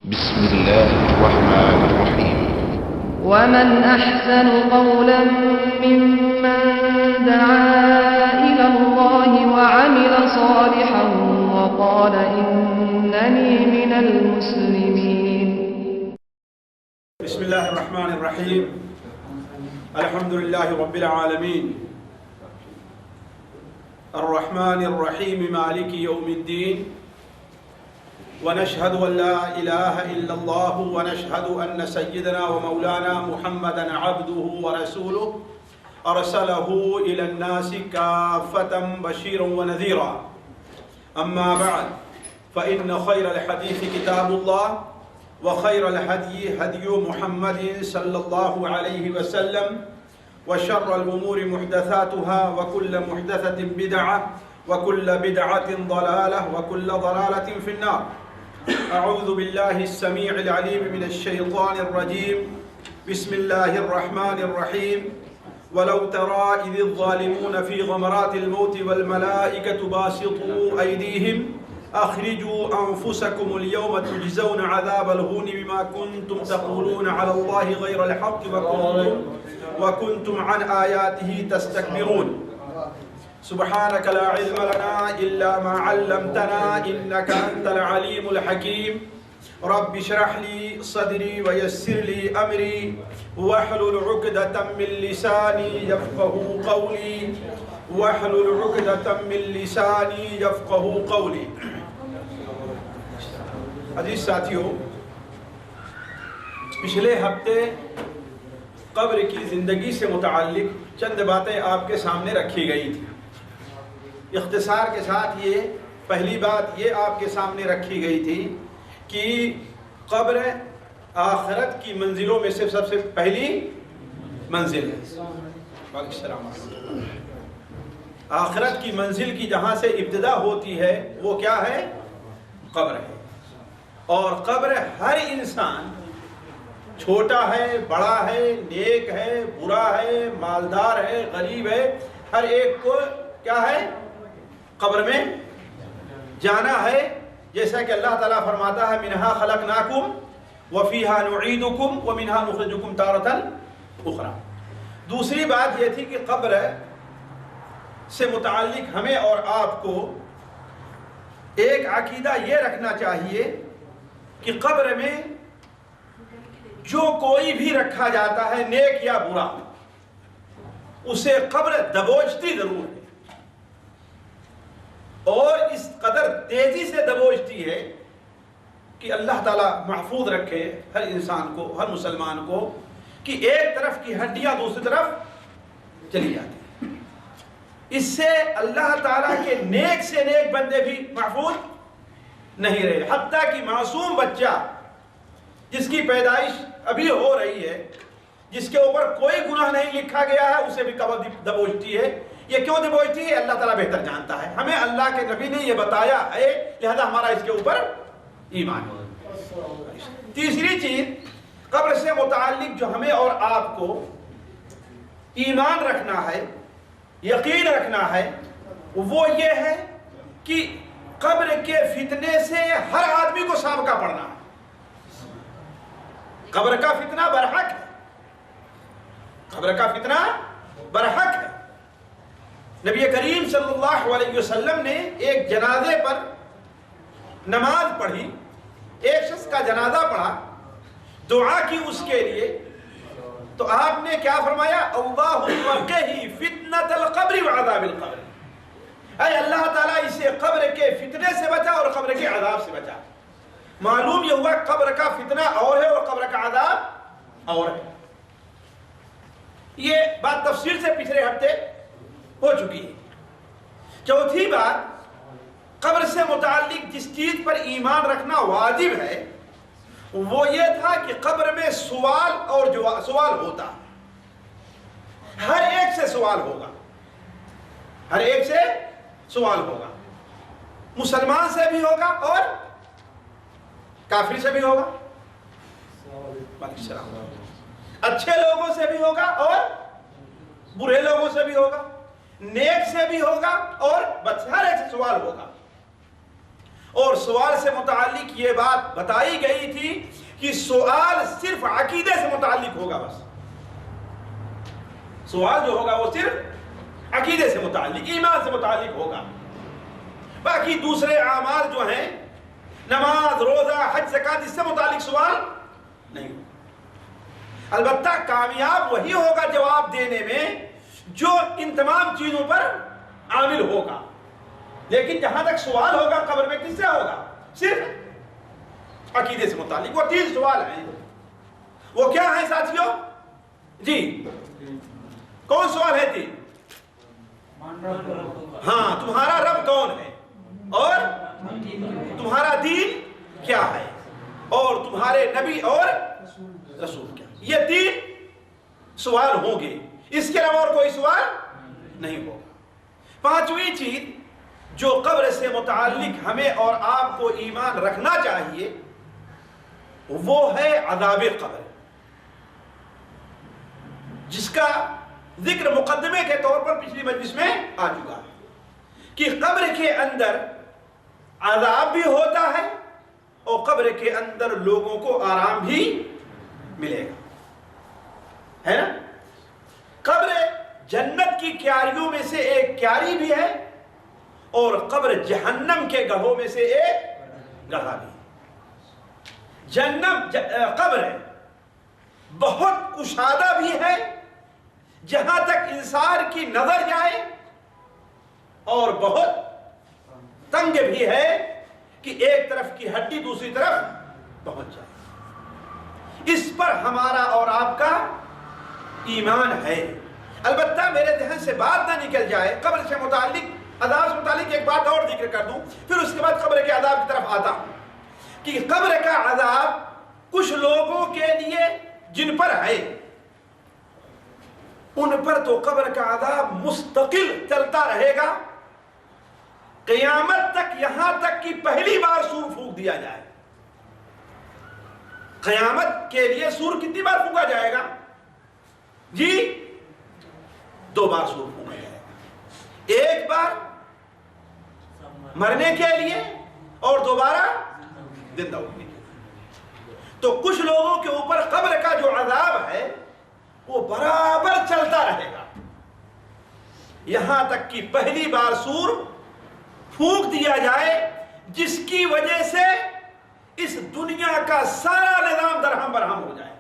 بسم الله الرحمن الرحيم. ومن أحسن قولا ممن دعا إلى الله وعمل صالحا وقال إنني من المسلمين. بسم الله الرحمن الرحيم. الحمد لله رب العالمين الرحمن الرحيم مالك يوم الدين، ونشهد أن لا إله إلا الله ونشهد أن سيدنا ومولانا محمدا عبده ورسوله أرسله إلى الناس كافة بشيرا ونذيرا. أما بعد، فإن خير الحديث كتاب الله، وخير الهدي هدي محمد صلى الله عليه وسلم، وشر الأمور محدثاتها، وكل محدثة بدعة، وكل بدعة ضلالة، وكل ضلالة في النار. أعوذ بالله السميع العليم من الشيطان الرجيم. بسم الله الرحمن الرحيم. ولو ترى إذ الظالمون في غمرات الموت والملائكة باسطوا أيديهم أخرجوا أنفسكم اليوم تجزون عذاب الهون بما كنتم تقولون على الله غير الحق وكنتم عن آياته تستكبرون. سبحانك لا علم لنا إلا ما علمتنا إنك أنت العليم الحكيم. رب اشرح لي صدري ويسر لي أمري واحلل عقدة من لساني يفقهوا قولي عزیز ساتھیوں، پچھلے ہفتے قبر کی زندگی سے متعلق چند باتیں آپ کے سامنے رکھی گئی تھی. اختصار کے ساتھ یہ پہلی بات یہ آپ کے سامنے رکھی گئی تھی کہ قبر آخرت کی منزلوں میں سے سب سے پہلی منزل ہے. آخرت کی منزل کی جہاں سے ابتدا ہوتی ہے وہ کیا ہے؟ قبر ہے. اور قبر ہر انسان، چھوٹا ہے، بڑا ہے، نیک ہے، برا ہے، مالدار ہے، غریب ہے، ہر ایک کو کیا ہے؟ قبر میں جانا ہے. جیسا کہ اللہ تعالیٰ فرماتا ہے منہا خلقناکم وفیہا نعیدکم ومنہا نخرجکم تارۃ اخری. دوسری بات یہ تھی کہ قبر سے متعلق ہمیں اور آپ کو ایک عقیدہ یہ رکھنا چاہیے کہ قبر میں جو کوئی بھی رکھا جاتا ہے، نیک یا برا، اسے قبر دبوچتی ضرور ہے، اور اس قدر تیزی سے دبوچتی ہے کہ اللہ تعالیٰ محفوظ رکھے ہر انسان کو، ہر مسلمان کو، کہ ایک طرف کی ہڈیاں دوسری طرف چلی جاتی ہیں. اس سے اللہ تعالیٰ کے نیک سے نیک بندے بھی محفوظ نہیں رہے. حتیٰ کہ معصوم بچہ جس کی پیدائش ابھی ہو رہی ہے، جس کے اوپر کوئی گناہ نہیں لکھا گیا ہے، اسے بھی قبر دبوچتی ہے. یہ کیوں دبوچتی ہے؟ اللہ تعالیٰ بہتر جانتا ہے. ہمیں اللہ کے نبی نے یہ بتایا ہے، لہذا ہمارا اس کے اوپر ایمان ہے. تیسری چیز قبر سے متعلق جو ہمیں اور آپ کو ایمان رکھنا ہے، یقین رکھنا ہے، وہ یہ ہے کہ قبر کے فتنے سے ہر آدمی کو سابقہ پڑنا ہے. قبر کا فتنہ برحق ہے. قبر کا فتنہ برحق ہے. نبی کریم صلی اللہ علیہ وسلم نے ایک جنازے پر نماز پڑھی، ایک شخص کا جنازہ پڑھا، دعا کی اس کے لیے، تو آپ نے کیا فرمایا؟ اللہم وقہی فتنۃ القبر وعذاب القبر. اے اللہ تعالیٰ اسے قبر کے فتنے سے بچا اور قبر کے عذاب سے بچا. معلوم یہ ہوا قبر کا فتنہ اور ہے اور قبر کا عذاب اور ہے. یہ بات تفصیل سے پچھلے ہفتے ہو چکی ہے. چوتھی بات، قبر سے متعلق جس چیز پر ایمان رکھنا واجب ہے وہ یہ تھا کہ قبر میں سوال اور سوال ہوتا. ہر ایک سے سوال ہوگا، ہر ایک سے سوال ہوگا. مسلمان سے بھی ہوگا اور کافر سے بھی ہوگا، اچھے لوگوں سے بھی ہوگا اور برے لوگوں سے بھی ہوگا، نیک سے بھی ہوگا اور ہر ایک سے سوال ہوگا. اور سوال سے متعلق یہ بات بتائی گئی تھی کہ سوال صرف عقیدے سے متعلق ہوگا، بس سوال جو ہوگا وہ صرف عقیدے سے متعلق، ایمان سے متعلق ہوگا. باقی دوسرے اعمال جو ہیں نماز، روزہ، حج، زکوٰۃ، اس سے متعلق سوال نہیں ہوگا. البتہ کامیاب وہی ہوگا جواب دینے میں جو ان تمام چیزوں پر عامل ہوگا. لیکن جہاں تک سوال ہوگا قبر میں کس سے ہوگا؟ صرف عقیدے سے متعلق. وہ 3 سوال ہیں. وہ کیا ہیں ساتھیوں؟ جی کون سوال ہے؟ 3. ہاں، تمہارا رب کون ہے، اور تمہارا دین کیا ہے، اور تمہارے نبی اور رسول کیا. یہ 3 سوال ہوں گے، اس کے علاوہ اور کوئی سوال نہیں ہوگا. 5ویں چیز جو قبر سے متعلق ہمیں اور آپ کو ایمان رکھنا چاہیے وہ ہے عذاب قبر، جس کا ذکر مقدمے کے طور پر پچھلی مجلس میں آ چکا ہے کہ قبر کے اندر عذاب بھی ہوتا ہے اور قبر کے اندر لوگوں کو آرام بھی ملے گا، ہے نا. قبر جنت کی کیاریوں میں سے ایک کیاری بھی ہے اور قبر جہنم کے گڑھوں میں سے ایک گڑھا بھی. قبر بہت کشادہ بھی ہے جہاں تک انسان کی نظر جائے، اور بہت تنگ بھی ہے کہ ایک طرف کی ہڈی دوسری طرف پہنچ جائے. اس پر ہمارا اور آپ کا ایمان ہے. البتہ میرے ذہن سے بات نہ نکل جائے، قبر سے متعلق، عذاب سے متعلق ایک بات اور ذکر کر دوں، پھر اس کے بعد قبر کے عذاب کی طرف آتا ہوں. کہ قبر کا عذاب کچھ لوگوں کے لیے جن پر ہے، ان پر تو قبر کا عذاب مستقل چلتا رہے گا قیامت تک، یہاں تک کہ پہلی بار سور پھونک دیا جائے. قیامت کے لیے سور کتنی بار پھونکا جائے گا؟ جی 2 بار سور پھونکا جائے گا. ایک بار مرنے کے لیے اور دوبارہ زندہ ہونے کے لیے. تو کچھ لوگوں کے اوپر قبر کا جو عذاب ہے وہ برابر چلتا رہے گا یہاں تک کہ پہلی بار سور پھونک دیا جائے، جس کی وجہ سے اس دنیا کا سارا نظام درہم برہم ہو جائے.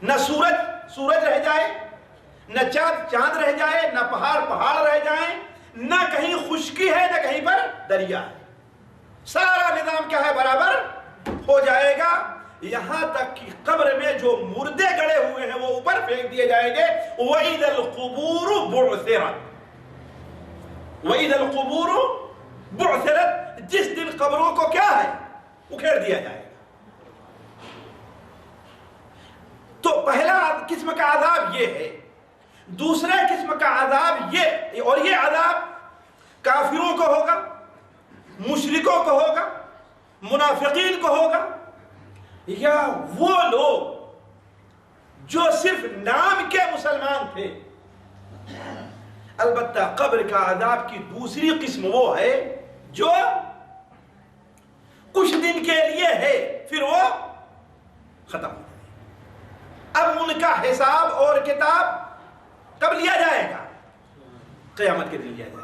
نہ سورج رہ جائے، نہ چاند رہ جائے، نہ پہاڑ رہ جائیں، نہ کہیں خشکی ہے نہ کہیں پر دریا ہے. سارا نظام کیا ہے؟ برابر ہو جائے گا. یہاں تک کہ قبر میں جو مردے گڑے ہوئے ہیں وہ اوپر پھینک دیے جائیں گے. وَإِذَا الْقُبُورُ بُعْثِرَتْ، وَإِذَا الْقُبُورُ بُعْثِرَتْ، جس دن قبروں کو کیا ہے؟ اکھیڑ دیا جائے گا. تو پہلا قسم کا عذاب یہ ہے. دوسرا قسم کا عذاب یہ، اور یہ عذاب کافروں کو ہوگا، مشرکوں کو ہوگا، منافقین کو ہوگا، یا وہ لوگ جو صرف نام کے مسلمان تھے. البتہ قبر کا عذاب کی دوسری قسم وہ ہے جو کچھ دن کے لیے ہے، پھر وہ ختم ہو جائے. اب ان کا حساب اور کتاب کب لیا جائے گا؟ قیامت کے دن لیا جائے گا.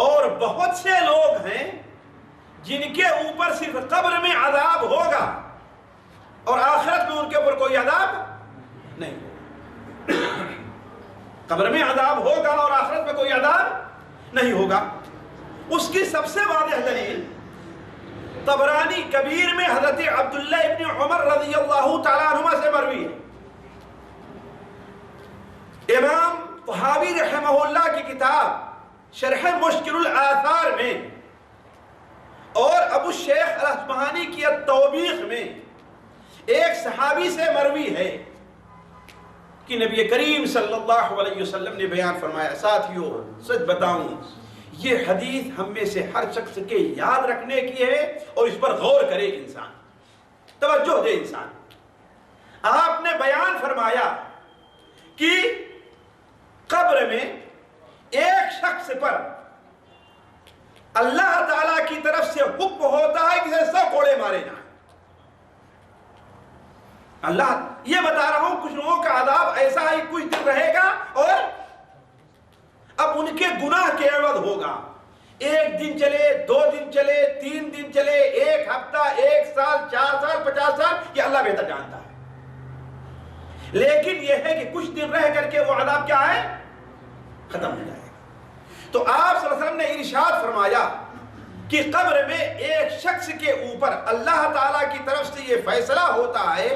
اور بہت سے لوگ ہیں جن کے اوپر صرف قبر میں عذاب ہوگا اور آخرت میں ان کے اوپر کوئی عذاب نہیں ہوگا. قبر میں عذاب ہوگا اور آخرت میں کوئی عذاب نہیں ہوگا. اس کی سب سے واضح دلیل طبرانی کبیر میں حضرت عبداللہ ابن عمر رضی اللہ تعالیٰ عنہما سے مروی ہے. امام طحاوی رحمہ اللہ کی کتاب شرح مشکل الآثار میں اور ابو الشیخ الاصفہانی کی التوبیخ میں ایک صحابی سے مروی ہے کہ نبی کریم صلی اللہ علیہ وسلم نے بیان فرمایا. ساتھیوں سچ بتاؤں یہ حدیث ہم میں سے ہر شخص کے یاد رکھنے کی ہے اور اس پر غور کرے انسان، توجہ دے انسان. آپ نے بیان فرمایا کہ قبر میں ایک شخص پر اللہ تعالیٰ کی طرف سے حکم ہوتا ہے کہ 100 کوڑے مارے جائیں. اللہ یہ بتا رہا ہوں کچھ لوگوں کا عذاب ایسا ہی کچھ دن رہے گا اور اب ان کے گناہ کے عوض ہوگا. 1 دن چلے، 2 دن چلے، 3 دن چلے، 1 ہفتہ، 1 سال، 4 سال، 50 سال، یہ اللہ بہتر جانتا ہے. لیکن یہ ہے کہ کچھ دن رہ کر کے وہ عذاب کیا ہے؟ ختم ہو جائے گا. تو آپ صلی اللہ علیہ وسلم نے ارشاد فرمایا کہ قبر میں ایک شخص کے اوپر اللہ تعالیٰ کی طرف سے یہ فیصلہ ہوتا ہے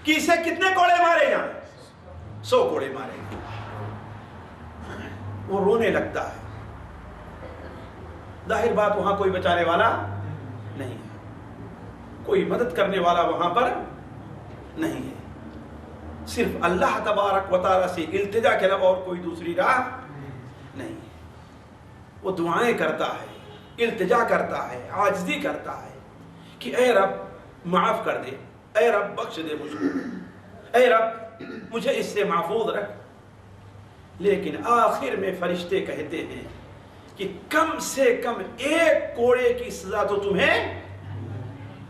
کہ اسے کتنے کوڑے مارے جائیں؟ 100 کوڑے مارے جائیں. وہ رونے لگتا ہے. ظاہر بات وہاں کوئی بچانے والا نہیں ہے، کوئی مدد کرنے والا وہاں پر نہیں ہے. صرف اللہ تبارک و تعالیٰ سے التجا کے علاوہ اور کوئی دوسری راہ نہیں ہے. وہ دعائیں کرتا ہے، التجا کرتا ہے، عاجزی کرتا ہے کہ اے رب معاف کر دے، اے رب بخش دے مجھ کو، اے رب مجھے اس سے محفوظ رکھ. لیکن آخر میں فرشتے کہتے ہیں کہ کم سے کم 1 کوڑے کی سزا تو تمہیں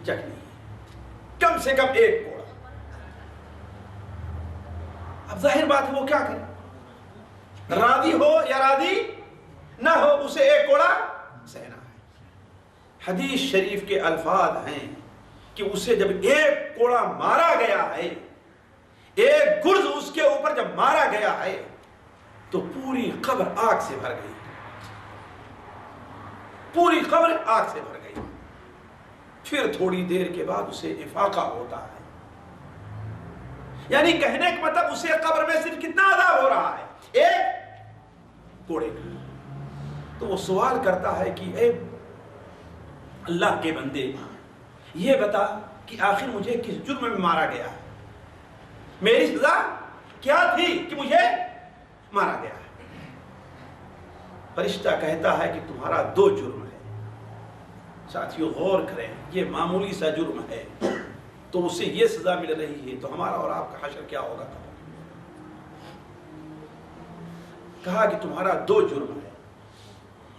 چکنی ہے، کم سے کم 1 کوڑا. اب ظاہر بات ہے وہ کیا کرے؟ راضی ہو یا راضی نہ ہو، اسے 1 کوڑا سہنا ہے. حدیث شریف کے الفاظ ہیں کہ اسے جب 1 کوڑا مارا گیا ہے، 1 گرز اس کے اوپر جب مارا گیا ہے تو پوری قبر آگ سے بھر گئی، پوری قبر آگ سے بھر گئی. پھر تھوڑی دیر کے بعد اسے افاقہ ہوتا ہے. یعنی کہنے کا مطلب اسے قبر میں صرف کتنا عذاب ہو رہا ہے؟ 1 کوڑے کا. تو وہ سوال کرتا ہے کہ اے اللہ کے بندے، یہ بتا کہ آخر مجھے کس جرم میں مارا گیا ہے؟ میری سزا کیا تھی کہ مجھے مارا گیا ہے؟ فرشتہ کہتا ہے کہ تمہارا 2 جرم ہے. ساتھیوں غور کریں، یہ معمولی سا جرم ہے تو اسے یہ سزا مل رہی ہے، تو ہمارا اور آپ کا حشر کیا ہوگا؟ کہا کہ تمہارا 2 جرم ہے.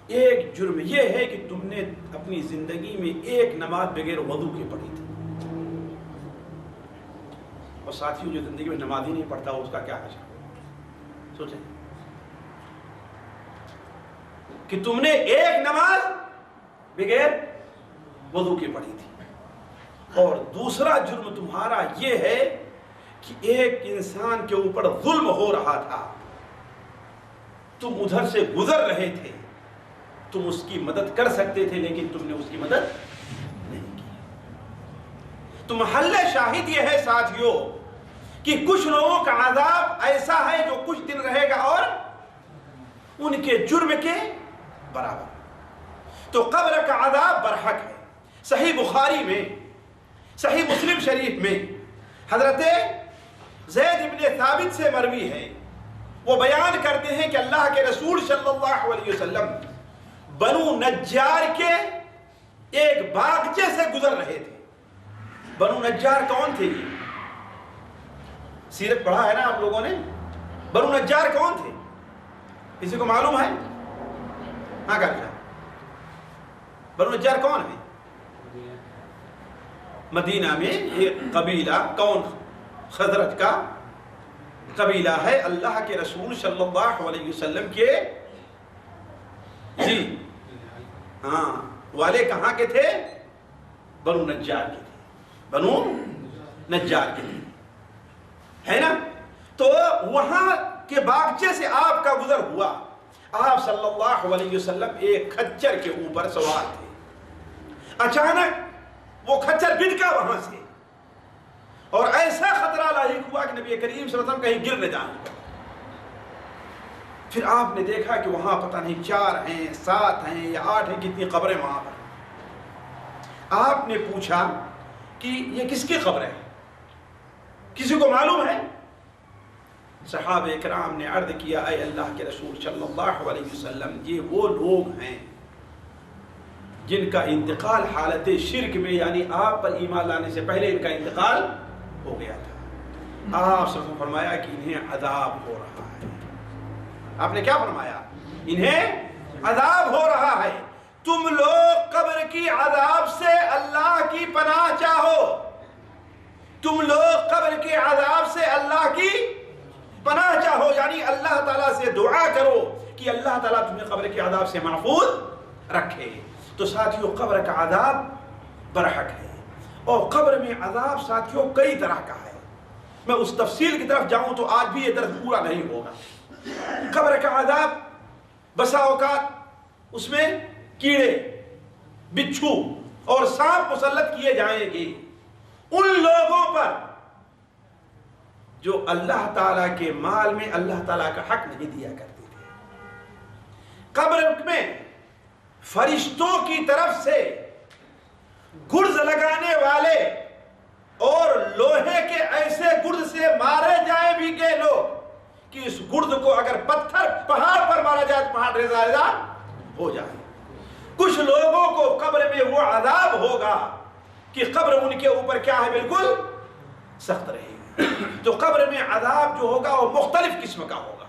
ایک جرم یہ ہے کہ تم نے اپنی زندگی میں 1 نماز بغیر وضو کے پڑھی تھی. اور ساتھیوں جو زندگی میں نماز ہی نہیں پڑھتا اس کا کیا حشر؟ سوچیں کہ تم نے 1 نماز بغیر وضو کے پڑھی تھی. اور دوسرا جرم تمہارا یہ ہے کہ ایک انسان کے اوپر ظلم ہو رہا تھا، تم ادھر سے گزر رہے تھے، تم اس کی مدد کر سکتے تھے لیکن تم نے اس کی مدد نہیں کی. تو محل شاہد یہ ہے ساتھیوں کہ کچھ لوگوں کا عذاب ایسا ہے جو کچھ دن رہے گا اور ان کے جرم کے برابر. تو قبر کا عذاب برحق ہے. صحیح بخاری میں، صحیح مسلم شریف میں حضرت زید بن ثابت سے مروی ہے، وہ بیان کرتے ہیں کہ اللہ کے رسول صلی اللہ علیہ وسلم بنو نجار کے ایک باغچے سے گزر رہے تھے. بنو نجار کون تھے؟ یہ سیرت پڑھا ہے نا آپ لوگوں نے. بنو نجار کون تھے؟ کسی کو معلوم ہے؟ ہاں کہا بنو نجار کون ہے؟ مدینہ میں ایک قبیلہ، کون؟ خزرج کا قبیلہ ہے. اللہ کے رسول صلی اللہ علیہ وسلم کے جی ہاں والے کہاں کے تھے؟ بنو نجار کے تھے، بنو نجار کے تھے، ہے نا. تو وہاں کے باغچے سے آپ کا گزر ہوا. آپ صلی اللہ علیہ وسلم ایک خچر کے اوپر سوار تھے. اچانک وہ خچر بھٹکا وہاں سے اور ایسا خطرہ لاحق ہوا کہ نبی کریم صلی اللہ علیہ وسلم کہیں گر نہ جائیں. پھر آپ نے دیکھا کہ وہاں پتہ نہیں 4 ہیں 7 ہیں یا 8 ہیں، کتنی قبریں وہاں پر. آپ نے پوچھا کہ یہ کس کی قبر ہے؟ کسی کو معلوم ہے؟ صحابہ کرام نے عرض کیا اے اللہ کے رسول صلی اللہ علیہ وسلم، یہ وہ لوگ ہیں جن کا انتقال حالت شرک میں، یعنی آپ پر ایمان لانے سے پہلے ان کا انتقال ہو گیا تھا. آپ صلی اللہ علیہ وسلم فرمایا کہ انہیں عذاب ہو رہا ہے. آپ نے کیا فرمایا؟ انہیں عذاب ہو رہا ہے. تم لوگ قبر کی عذاب سے اللہ کی پناہ چاہو، تم لوگ قبر کے عذاب سے اللہ کی پناہ چاہو، یعنی اللہ تعالیٰ سے دعا کرو کہ اللہ تعالیٰ تمہیں قبر کے عذاب سے محفوظ رکھے۔ تو ساتھیوں قبر کا عذاب برحق ہے، اور قبر میں عذاب ساتھیوں کئی طرح کا ہے۔ میں اس تفصیل کی طرف جاؤں تو آج بھی یہ درس پورا نہیں ہوگا۔ قبر کا عذاب بسا اوقات اس میں کیڑے، بچھو اور سانپ مسلط کیے جائیں گے ان لوگوں پر جو اللہ تعالیٰ کے مال میں اللہ تعالیٰ کا حق نہیں دیا کرتے تھے۔ قبر میں فرشتوں کی طرف سے گرز لگانے والے اور لوہے کے ایسے گرز سے مارے جائیں بھی گے لوگ کہ اس گرز کو اگر پتھر پہاڑ پر مارا جائے تو پہاڑ ریزہ ریزہ ہو جائے۔ کچھ لوگوں کو قبر میں وہ عذاب ہوگا کہ قبر ان کے اوپر کیا ہے، بالکل سخت رہے گی۔ تو قبر میں عذاب جو ہوگا وہ مختلف قسم کا ہوگا،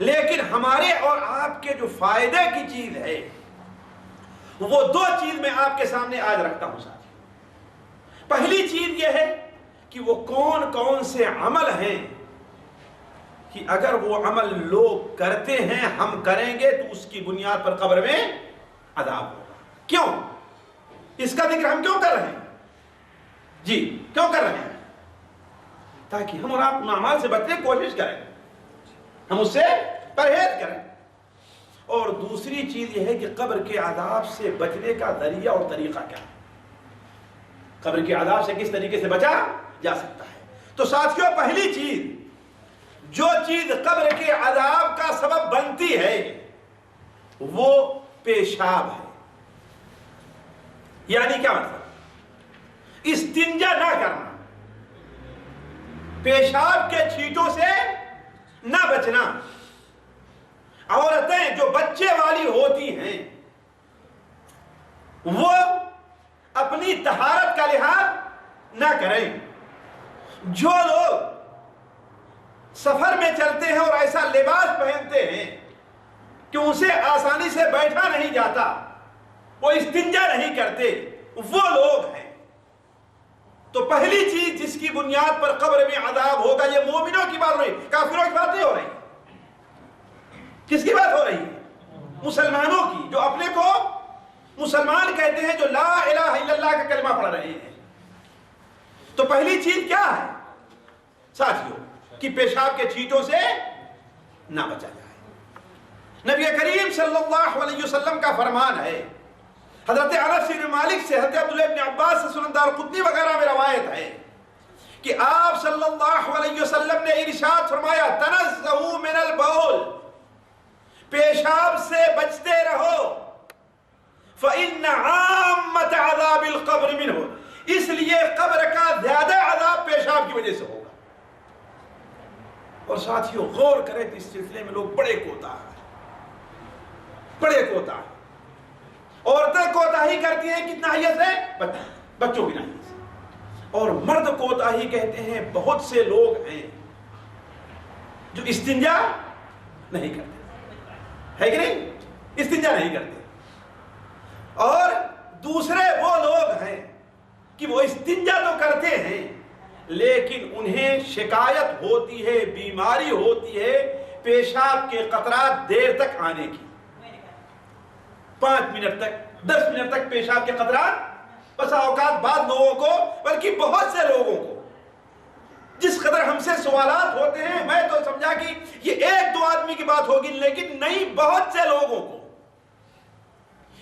لیکن ہمارے اور آپ کے جو فائدے کی چیز ہے وہ دو چیز میں آپ کے سامنے آج رکھتا ہوں ساتھ۔ پہلی چیز یہ ہے کہ وہ کون کون سے عمل ہیں کہ اگر وہ عمل لوگ کرتے ہیں ہم کریں گے تو اس کی بنیاد پر قبر میں عذاب ہوگا۔ کیوں اس کا ذکر ہم کیوں کر رہے ہیں؟ جی کیوں کر رہے ہیں؟ تاکہ ہم اور آپ ان اعمال سے بچنے کی کوشش کریں، ہم اس سے پرہیز کریں۔ اور دوسری چیز یہ ہے کہ قبر کے عذاب سے بچنے کا ذریعہ اور طریقہ کیا ہے، قبر کے عذاب سے کس طریقے سے بچا جا سکتا ہے۔ تو ساتھیوں پہلی چیز، جو چیز قبر کے عذاب کا سبب بنتی ہے وہ پیشاب ہے۔ یعنی کیا مطلب؟ استنجا نہ کرنا، پیشاب کے چھینٹوں سے نہ بچنا۔ عورتیں جو بچے والی ہوتی ہیں وہ اپنی طہارت کا لحاظ نہ کریں۔ جو لوگ سفر میں چلتے ہیں اور ایسا لباس پہنتے ہیں کہ اسے آسانی سے بیٹھا نہیں جاتا، وہ استنجا نہیں کرتے، وہ لوگ ہیں۔ تو پہلی چیز جس کی بنیاد پر قبر میں عذاب ہوگا، یہ مومنوں کی بات ہو رہی، کافروں کی بات نہیں ہو رہی۔ کس کی بات ہو رہی ہے؟ مسلمانوں کی، جو اپنے کو مسلمان کہتے ہیں، جو لا الہ الا اللہ کا کلمہ پڑھ رہے ہیں۔ تو پہلی چیز کیا ہے ساتھیوں؟ کہ پیشاب کے چھینٹوں سے نہ بچا جائے۔ نبی کریم صلی اللہ علیہ وسلم کا فرمان ہے، حضرت انس بن مالک سے، حضرت عبداللہ بن عباس سے، سنن دارقطنی وغیرہ میں روایت ہے کہ آپ صلی اللہ علیہ وسلم نے ارشاد فرمایا، تنزہوا من البول، پیشاب سے بچتے رہو، فإن عامة عذاب القبر منہ، اس لیے قبر کا زیادہ عذاب پیشاب کی وجہ سے ہوگا۔ اور ساتھیوں غور کریں کہ اس سلسلے میں لوگ بڑے کوتاہ ہیں، بڑے کوتاہ ہیں۔ عورتیں کوتاہی کرتی ہیں کتنا حیث سے؟ بچوں کی نہیں سے۔ اور مرد کوتاہی کہتے ہیں، بہت سے لوگ ہیں جو استنجا نہیں کرتے، ہے کہ نہیں؟ استنجا نہیں کرتے۔ اور دوسرے وہ لوگ ہیں کہ وہ استنجا تو کرتے ہیں لیکن انہیں شکایت ہوتی ہے، بیماری ہوتی ہے پیشاب کے قطرات دیر تک آنے کی، 5 منٹ تک، 10 منٹ تک پیشاب کے قطرات۔ بس اوقات بعد لوگوں کو، بلکہ بہت سے لوگوں کو، جس قدر ہم سے سوالات ہوتے ہیں، میں تو سمجھا کہ یہ 1-2 آدمی کی بات ہوگی، لیکن نہیں، بہت سے لوگوں کو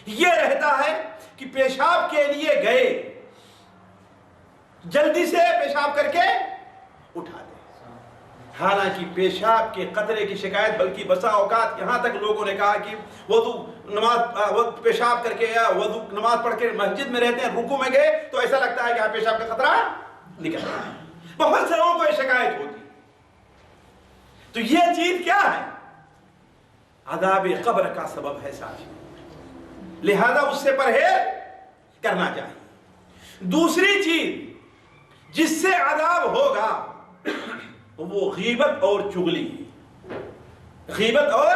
یہ رہتا ہے کہ پیشاب کے لیے گئے، جلدی سے پیشاب کر کے اٹھا دیں۔ حالانکہ پیشاب کے قطرے کی شکایت، بلکہ بسا اوقات یہاں تک لوگوں نے کہا کہ نماز پیشاب کر کے یا وضو نماز پڑھ کے مسجد میں رہتے ہیں، رکوع میں گئے تو ایسا لگتا ہے کہ یہاں پیشاب کا قطرہ نکل رہا ہے۔ بہت سے لوگوں کو یہ شکایت ہوتی۔ تو یہ چیز کیا ہے؟ عذاب قبر کا سبب ہے ساتھی، لہذا اس سے پرہیز کرنا چاہیے۔ دوسری چیز جس سے عذاب ہوگا وہ غیبت اور چغلی ہے۔ غیبت اور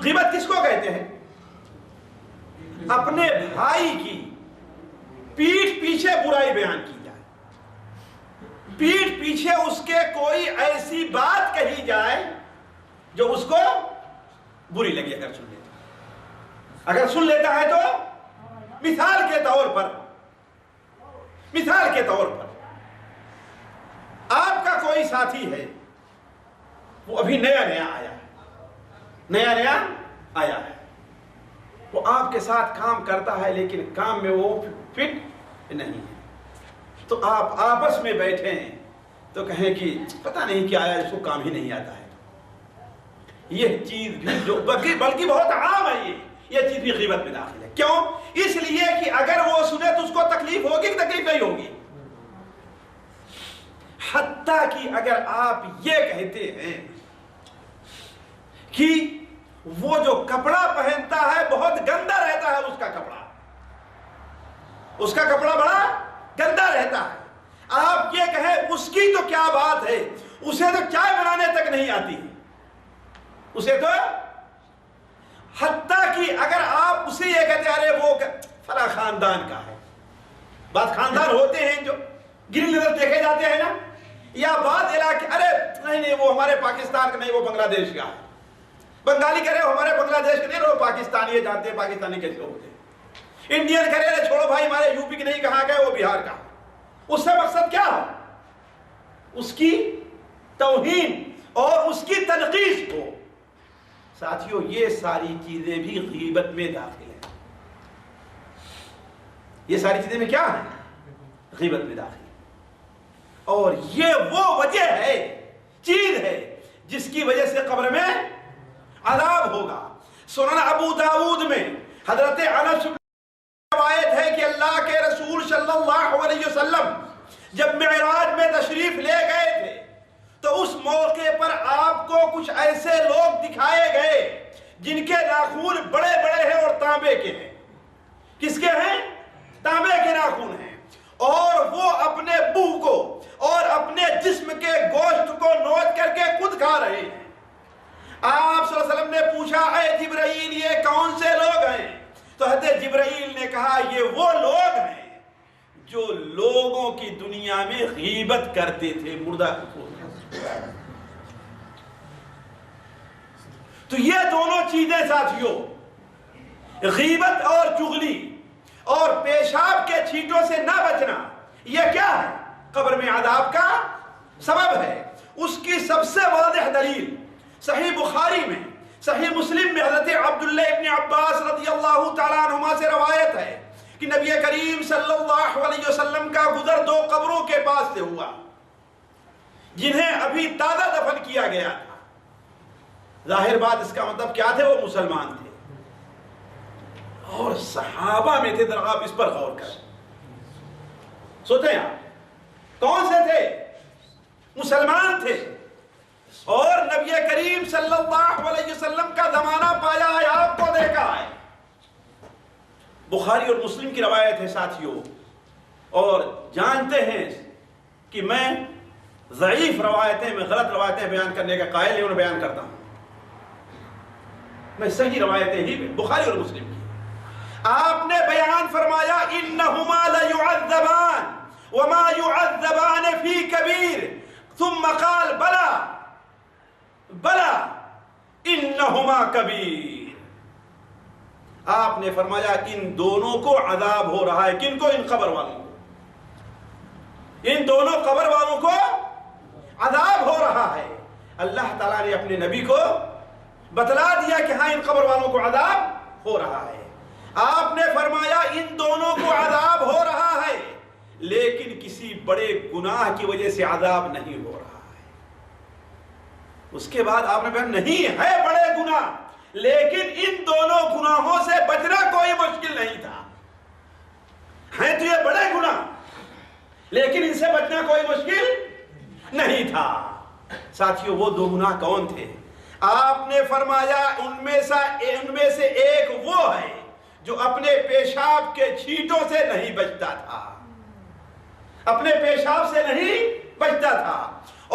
غیبت کس کو کہتے ہیں؟ اپنے بھائی کی پیٹھ پیچھے برائی بیان کی جائے، پیٹھ پیچھے اس کے کوئی ایسی بات کہی جائے جو اس کو بری لگی اگر سن لیتا ہے تو مثال کے طور پر آپ کا کوئی ساتھی ہے، وہ ابھی نیا آیا ہے، وہ آپ کے ساتھ کام کرتا ہے لیکن کام میں وہ فٹ نہیں ہے، تو آپ آپس میں بیٹھے ہیں تو کہیں کہ پتہ نہیں کیا آیا، اس کو کام ہی نہیں آتا ہے۔ یہ چیز بھی جو بلکہ بہت عام ہے، یہ چیز بھی غیبت میں داخل ہے۔ کیوں؟ اس لیے کہ اگر وہ سنے تو اس کو تکلیف ہوگی کہ تکلیف نہیں ہوگی؟ حتیٰ کہ اگر آپ یہ کہتے ہیں کہ وہ جو کپڑا پہنتا ہے بہت گندا رہتا ہے، اس کا کپڑا بڑا گندا رہتا ہے، آپ یہ کہیں اس کی تو کیا بات ہے، اسے تو چائے بنانے تک نہیں آتی، اسے تو حتیٰ کہ اگر آپ اسے یہ کہتے ہیں ارے وہ فلاں خاندان کا ہے، بعض خاندان ہوتے ہیں جو گری نظر دیکھے جاتے ہیں نا، یا بعض علاقے ارے نہیں وہ ہمارے پاکستان کا نہیں، وہ بنگلہ دیش کا ہے، بنگالی کہہ رہے ہمارے بنگلہ دیش کے نہیں، وہ پاکستانی جانتے ہیں پاکستانی کیسے ہوتے ہیں، انڈین کہہ رہے چھوڑو بھائی ہمارے یو پی کے نہیں، کہاں گئے وہ بہار کا، اس سے مقصد کیا ہو؟ اس کی توہین اور اس کی تنقیص ہو۔ ساتھیوں یہ ساری چیزیں بھی غیبت میں داخل ہیں، یہ ساری چیزیں میں کیا ہیں؟ غیبت میں داخل ہیں، اور یہ وہ وجہ ہے، چیز ہے جس کی وجہ سے قبر میں عذاب ہوگا۔ سنن ابو داؤد میں حضرت انس روایت ہے کہ اللہ کے رسول صلی اللہ علیہ وسلم جب معراج میں تشریف لے گئے تھے تو اس موقع پر آپ کو کچھ ایسے لوگ دکھائے گئے جن کے ناخون بڑے بڑے ہیں اور تانبے کے ہیں۔ کس کے ہیں؟ تانبے کے ناخون ہیں، اور وہ اپنے منہ کو اور اپنے جسم کے گوشت کو نوچ کر کے خود کھا رہے ہیں۔ آپ صلی اللہ علیہ وسلم نے پوچھا اے جبرائیل یہ کون سے لوگ ہیں؟ تو حضرت جبرائیل نے کہا یہ وہ لوگ ہیں جو لوگوں کی دنیا میں غیبت کرتے تھے، مردہ کو۔ تو یہ دونوں چیزیں ساتھیوں، غیبت اور چغلی اور پیشاب کے چھینٹوں سے نہ بچنا، یہ کیا ہے؟ قبر میں عذاب کا سبب ہے۔ اس کی سب سے واضح دلیل صحیح بخاری میں، صحیح مسلم میں حضرت عبداللہ ابن عباس رضی اللہ تعالیٰ عنہما سے روایت ہے کہ نبی کریم صلی اللہ علیہ وسلم کا گزر دو قبروں کے پاس سے ہوا جنہیں ابھی تازہ دفن کیا گیا تھا۔ ظاہر بات اس کا مطلب کیا تھے؟ وہ مسلمان تھے اور صحابہ میں تھے۔ ذرا آپ اس پر غور کریں، سوچیں آپ کون سے تھے؟ مسلمان تھے، اور نبی کریم صلی اللہ علیہ وسلم کا زمانہ پایا ہے، آپ کو دیکھا ہے۔ بخاری اور مسلم کی روایت ہے ساتھیوں، اور جانتے ہیں کہ میں ضعیف روایتیں، میں غلط روایتیں بیان کرنے کا قائل نہیں، انہیں بیان کرتا ہوں، میں صحیح روایتیں ہی بخاری اور مسلم کی۔ آپ نے بیان فرمایا انہما لیعذبان وما يعذبان في كبير ثم قال بلا انہما کبیر۔ آپ نے فرمایا ان دونوں کو عذاب ہو رہا ہے۔ کن کو؟ ان قبر والوں کو، ان دونوں قبر والوں کو عذاب ہو رہا ہے۔ اللہ تعالیٰ نے اپنے نبی کو بتلا دیا کہ ہاں ان قبر والوں کو عذاب ہو رہا ہے۔ آپ نے فرمایا ان دونوں کو عذاب ہو رہا ہے لیکن کسی بڑے گناہ کی وجہ سے عذاب نہیں ہو رہا ہے۔ اس کے بعد آپ نے کہا نہیں ہے بڑے گناہ، لیکن ان دونوں گناہوں سے بچنا کوئی مشکل نہیں تھا۔ ہیں تو یہ بڑے گناہ، لیکن ان سے بچنا کوئی مشکل نہیں تھا۔ ساتھیوں وہ دو گناہ کون تھے؟ آپ نے فرمایا ان میں سے ایک وہ ہے جو اپنے پیشاب کے چھینٹوں سے نہیں بچتا تھا، اپنے پیشاب سے نہیں بچتا تھا،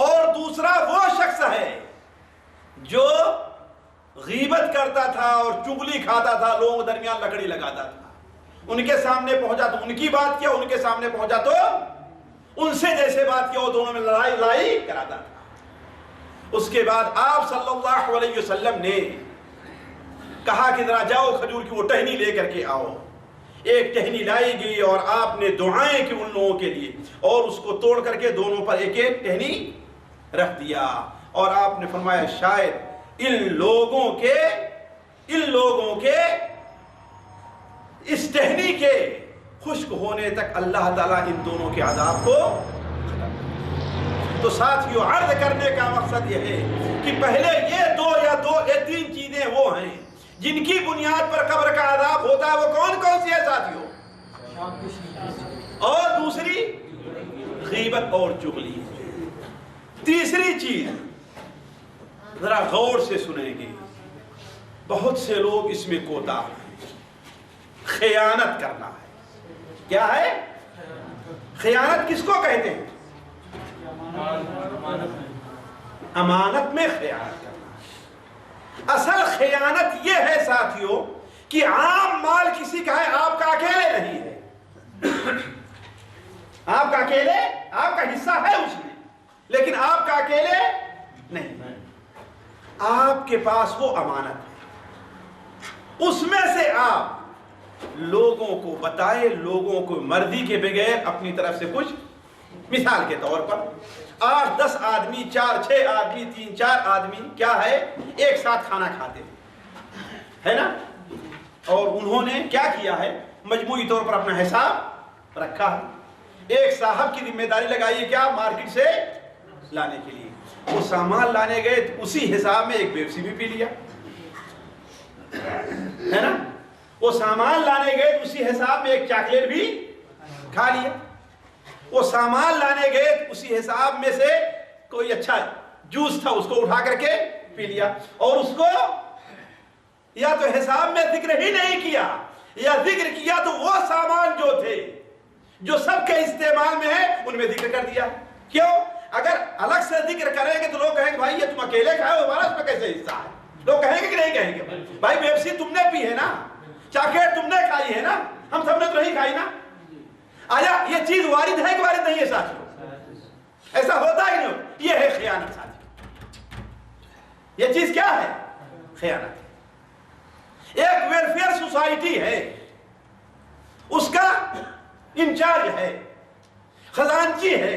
اور دوسرا وہ شخص ہے جو غیبت کرتا تھا اور چغلی کھاتا تھا، لوگوں کے درمیان لکڑی لگاتا تھا، ان کے سامنے پہنچا تو ان کی بات کیا، ان کے سامنے پہنچا تو ان سے جیسے بات کیا، وہ دونوں میں لڑائی کراتا تھا۔ اس کے بعد آپ صلی اللہ علیہ وسلم نے کہا کہ ذرا جاؤ کھجور کی وہ ٹہنی لے کر کے آؤ۔ ایک ٹہنی لائی گئی اور آپ نے دعائیں کی ان لوگوں کے لیے، اور اس کو توڑ کر کے دونوں پر ایک ایک ٹہنی رکھ دیا، اور آپ نے فرمایا شاید ان لوگوں کے اس ٹہنی کے خشک ہونے تک اللہ تعالیٰ ان دونوں کے عذاب کو ختم۔ تو ساتھیوں، عرض کرنے کا مقصد یہ ہے کہ پہلے یہ تین چیزیں وہ ہیں جن کی بنیاد پر قبر کا عذاب ہوتا ہے۔ وہ کون کون سی ہے ساتھیوں؟ اور دوسری غیبت اور چغلی۔ تیسری چیز ذرا غور سے سنیں گے، بہت سے لوگ اس میں کوتاہ ہیں، خیانت کرنا ہے۔ کیا ہے خیانت؟ کس کو کہتے ہیں؟ امانت میں خیانت کرنا۔ اصل خیانت یہ ہے ساتھیوں کہ عام مال کسی کا ہے، آپ کا اکیلے نہیں ہے، آپ کا اکیلے، آپ کا حصہ ہے اس میں، لیکن آپ کا اکیلے نہیں، آپ کے پاس وہ امانت ہے، اس میں سے آپ لوگوں کو بتائے، لوگوں کو مرضی کے بغیر اپنی طرف سے کچھ، مثال کے طور پر 8-10 آدمی، 4-6 آدمی، 3-4 آدمی کیا ہے ایک ساتھ کھانا کھاتے ہے نا، اور انہوں نے کیا کیا ہے مجموعی طور پر اپنا حساب رکھا ہے۔ ایک صاحب کی ذمہ داری لگائی کیا مارکیٹ سے لانے کے لیے، وہ سامان لانے گئے تو اسی حساب میں ایک پیپسی بھی پی لیا ہے نا، وہ سامان لانے گئے تو اسی حساب میں ایک چاکلیٹ بھی کھا لیا، وہ سامان لانے گئے تو اسی حساب میں سے کوئی اچھا جوس تھا اس کو اٹھا کر کے پی لیا، اور اس کو یا تو حساب میں ذکر ہی نہیں کیا، یا ذکر کیا تو وہ سامان جو تھے جو سب کے استعمال میں ہے ان میں ذکر کر دیا۔ کیوں؟ اگر الگ سے ذکر کریں گے تو لوگ کہیں گے بھائی یہ تم اکیلے کھائے ہو، ہمارا اس میں کیسے حصہ ہے؟ لوگ کہیں گے کہ نہیں کہیں گے؟ بھائی پیپسی تم نے پی ہے نا، چاکلیٹ تم نے کھائی ہے نا، ہم سب نے تو نہیں کھائی نا۔ آیا یہ چیز وارد ہے کہ وارد نہیں ہے ساتھیوں؟ ایسا ہوتا ہی نہیں، یہ ہے خیانت ساتھیوں۔ یہ چیز کیا ہے؟ خیانت ہے۔ ایک ویلفیئر سوسائٹی ہے، اس کا انچارج ہے، خزانچی ہے،